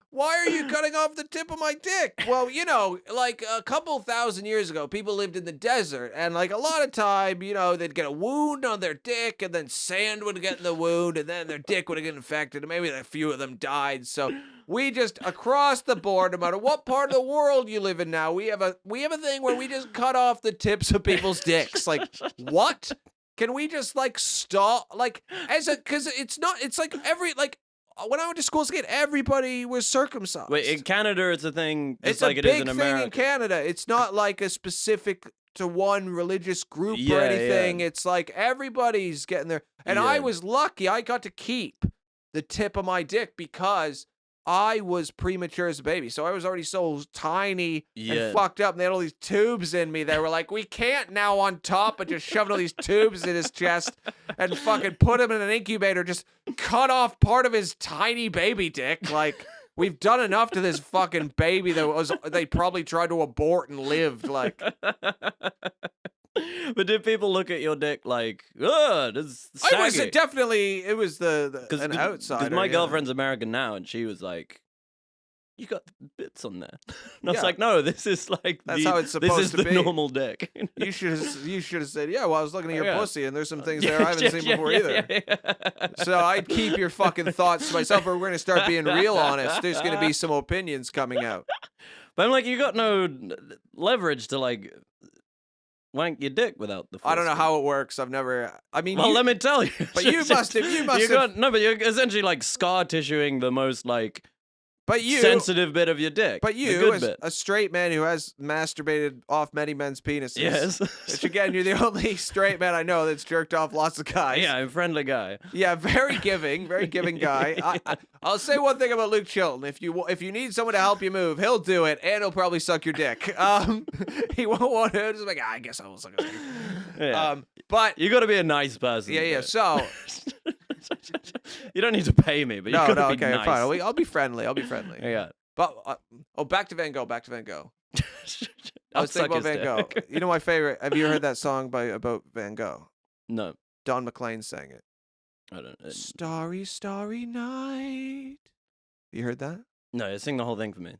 Speaker 1: why are you cutting off the tip of my dick? Well, you know, like a couple thousand years ago, people lived in the desert, and like a lot of time, you know, they'd get a wound on their dick, and then sand would get in the wound, and then their dick would get infected, and maybe a few of them died. So we just, across the board, no matter what part of the world you live in now, we have a thing where we just cut off the tips of people's dicks. Like, what? Can we just like stop? Like, because it's like when I went to school as a kid, everybody was circumcised.
Speaker 3: Wait, in Canada, it's a thing just
Speaker 1: It's
Speaker 3: like
Speaker 1: a
Speaker 3: it is
Speaker 1: big
Speaker 3: in
Speaker 1: thing
Speaker 3: America.
Speaker 1: in Canada. It's not like a specific to one religious group
Speaker 3: Yeah,
Speaker 1: or anything.
Speaker 3: yeah.
Speaker 1: It's like everybody's getting there. And
Speaker 3: Yeah.
Speaker 1: I was lucky. I got to keep the tip of my dick because I was premature as a baby, so I was already so tiny
Speaker 3: Yeah.
Speaker 1: and fucked up, and they had all these tubes in me. They were like, we can't now on top, but just shoving all these tubes in his chest and fucking put him in an incubator, just cut off part of his tiny baby dick. Like, we've done enough to this fucking baby that they probably tried to abort and lived. Like,
Speaker 3: But did people look at your dick like, ugh, this is saggy?
Speaker 1: it was an outsider.
Speaker 3: Because my
Speaker 1: yeah.
Speaker 3: girlfriend's American now, and she was like, you got bits on there. And I was
Speaker 1: Yeah.
Speaker 3: like, no, this is like
Speaker 1: That's how it's supposed
Speaker 3: this is
Speaker 1: to
Speaker 3: the
Speaker 1: be.
Speaker 3: normal dick.
Speaker 1: You should have said, yeah, well, I was looking at your
Speaker 3: Yeah.
Speaker 1: pussy, and there's some things there I haven't seen before either.
Speaker 3: Yeah.
Speaker 1: So I'd keep your fucking thoughts to myself, or we're going to start being real honest. There's going to be some opinions coming out.
Speaker 3: But I'm like, you got no leverage to like wank your dick without the.
Speaker 1: I don't know
Speaker 3: foreskin.
Speaker 1: how it works. I've never. I mean,
Speaker 3: Well, let me tell you.
Speaker 1: but you must have.
Speaker 3: got, no, but you're essentially like scar tissueing the most like
Speaker 1: But you,
Speaker 3: sensitive bit of your dick.
Speaker 1: but
Speaker 3: the
Speaker 1: you,
Speaker 3: good
Speaker 1: as
Speaker 3: bit.
Speaker 1: a straight man who has masturbated off many men's penises.
Speaker 3: Yes.
Speaker 1: Which again, you're the only straight man I know that's jerked off lots of guys.
Speaker 3: Yeah, I'm a friendly guy.
Speaker 1: Yeah, very giving guy. I'll say one thing about Luke Chilton: if you need someone to help you move, he'll do it, and he'll probably suck your dick. He won't want to. Just like, I guess I will suck his dick.
Speaker 3: Yeah.
Speaker 1: But
Speaker 3: you got to be a nice person.
Speaker 1: yeah.
Speaker 3: but-
Speaker 1: So
Speaker 3: you don't need to pay me, but you
Speaker 1: no,
Speaker 3: got to be
Speaker 1: okay,
Speaker 3: nice.
Speaker 1: fine. I'll be friendly.
Speaker 3: Yeah.
Speaker 1: But back to Van Gogh. Back to Van Gogh. I
Speaker 3: I'll
Speaker 1: was thinking
Speaker 3: suck
Speaker 1: about
Speaker 3: his
Speaker 1: Van Gogh.
Speaker 3: dick.
Speaker 1: You know my favorite. Have you heard that song about Van Gogh?
Speaker 3: No,
Speaker 1: Don McLean sang it.
Speaker 3: I don't.
Speaker 1: Starry, starry night. You heard that?
Speaker 3: No, sing the whole thing for me.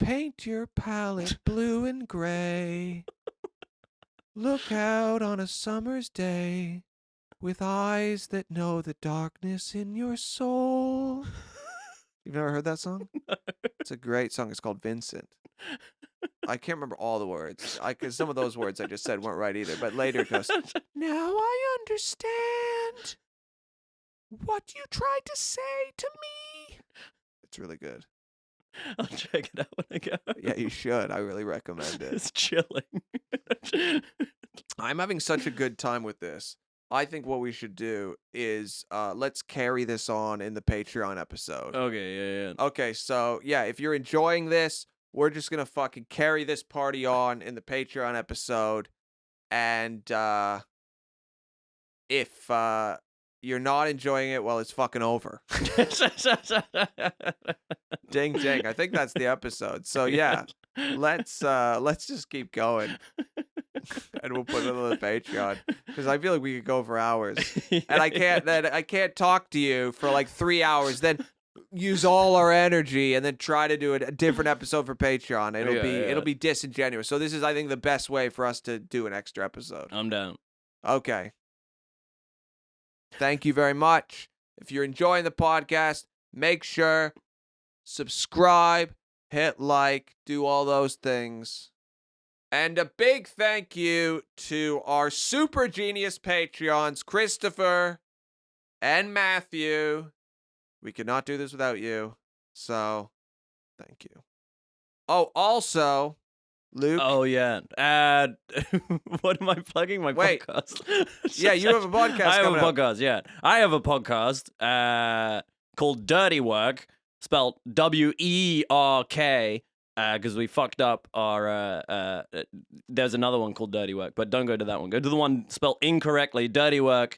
Speaker 1: Paint your palette blue and gray. Look out on a summer's day with eyes that know the darkness in your soul. You've never heard that song? It's a great song. It's called Vincent. I can't remember all the words. Because some of those words I just said weren't right either. But later it goes, now I understand what you tried to say to me. It's really good.
Speaker 3: I'll check it out when I go.
Speaker 1: Yeah, you should. I really recommend it.
Speaker 3: It's chilling.
Speaker 1: I'm having such a good time with this. I think what we should do is let's carry this on in the Patreon episode.
Speaker 3: Okay, yeah.
Speaker 1: Okay, so yeah, if you're enjoying this, we're just gonna fucking carry this party on in the Patreon episode. And if you're not enjoying it, well, it's fucking over. Ding ding. I think that's the episode. So yeah, let's just keep going. And we'll put it on the Patreon because I feel like we could go for hours, and I can't talk to you for like 3 hours, then use all our energy and then try to do a different episode for Patreon. It'll be disingenuous. So this is, I think, the best way for us to do an extra episode.
Speaker 3: I'm down.
Speaker 1: Okay. Thank you very much. If you're enjoying the podcast, make sure subscribe, hit like, do all those things. And a big thank you to our super genius Patreons, Christopher and Matthew. We could not do this without you. So, thank you. Oh, also, Luke.
Speaker 3: Oh, yeah. What am I plugging? My
Speaker 1: Wait.
Speaker 3: podcast?
Speaker 1: Yeah, you have a podcast
Speaker 3: I have
Speaker 1: coming
Speaker 3: a
Speaker 1: up.
Speaker 3: podcast, yeah. I have a podcast called Dirty Work, spelled W-E-R-K. Because we fucked up our, there's another one called Dirty Work, but don't go to that one. Go to the one spelled incorrectly, Dirty Work,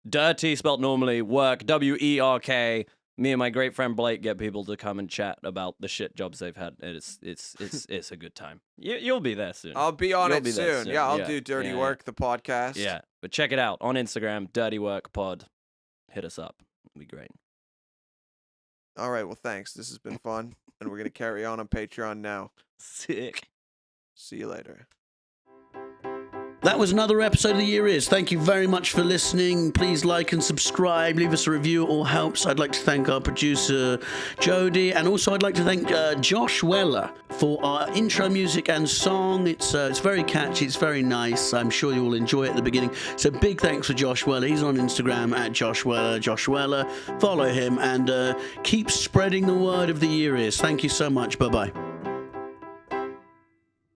Speaker 3: dirty spelled normally, work, W-E-R-K. Me and my great friend Blake get people to come and chat about the shit jobs they've had. It's a good time. You'll be there soon.
Speaker 1: I'll be on
Speaker 3: You'll
Speaker 1: it
Speaker 3: be there
Speaker 1: soon. Yeah, I'll
Speaker 3: Yeah,
Speaker 1: do Dirty
Speaker 3: yeah,
Speaker 1: Work, the podcast.
Speaker 3: Yeah, but check it out on Instagram, Dirty Work Pod. Hit us up. It'll be great.
Speaker 1: All right, well, thanks. This has been fun. And we're going to carry on Patreon now.
Speaker 3: Sick.
Speaker 1: See you later.
Speaker 2: That was another episode of The Year Is. Thank you very much for listening. Please like and subscribe. Leave us a review. It all helps. I'd like to thank our producer, Jody. And also I'd like to thank Josh Weller for our intro music and song. It's very catchy. It's very nice. I'm sure you will enjoy it at the beginning. So big thanks for Josh Weller. He's on Instagram at Josh Weller. Josh Weller. Follow him and keep spreading the word of The Year Is. Thank you so much. Bye-bye.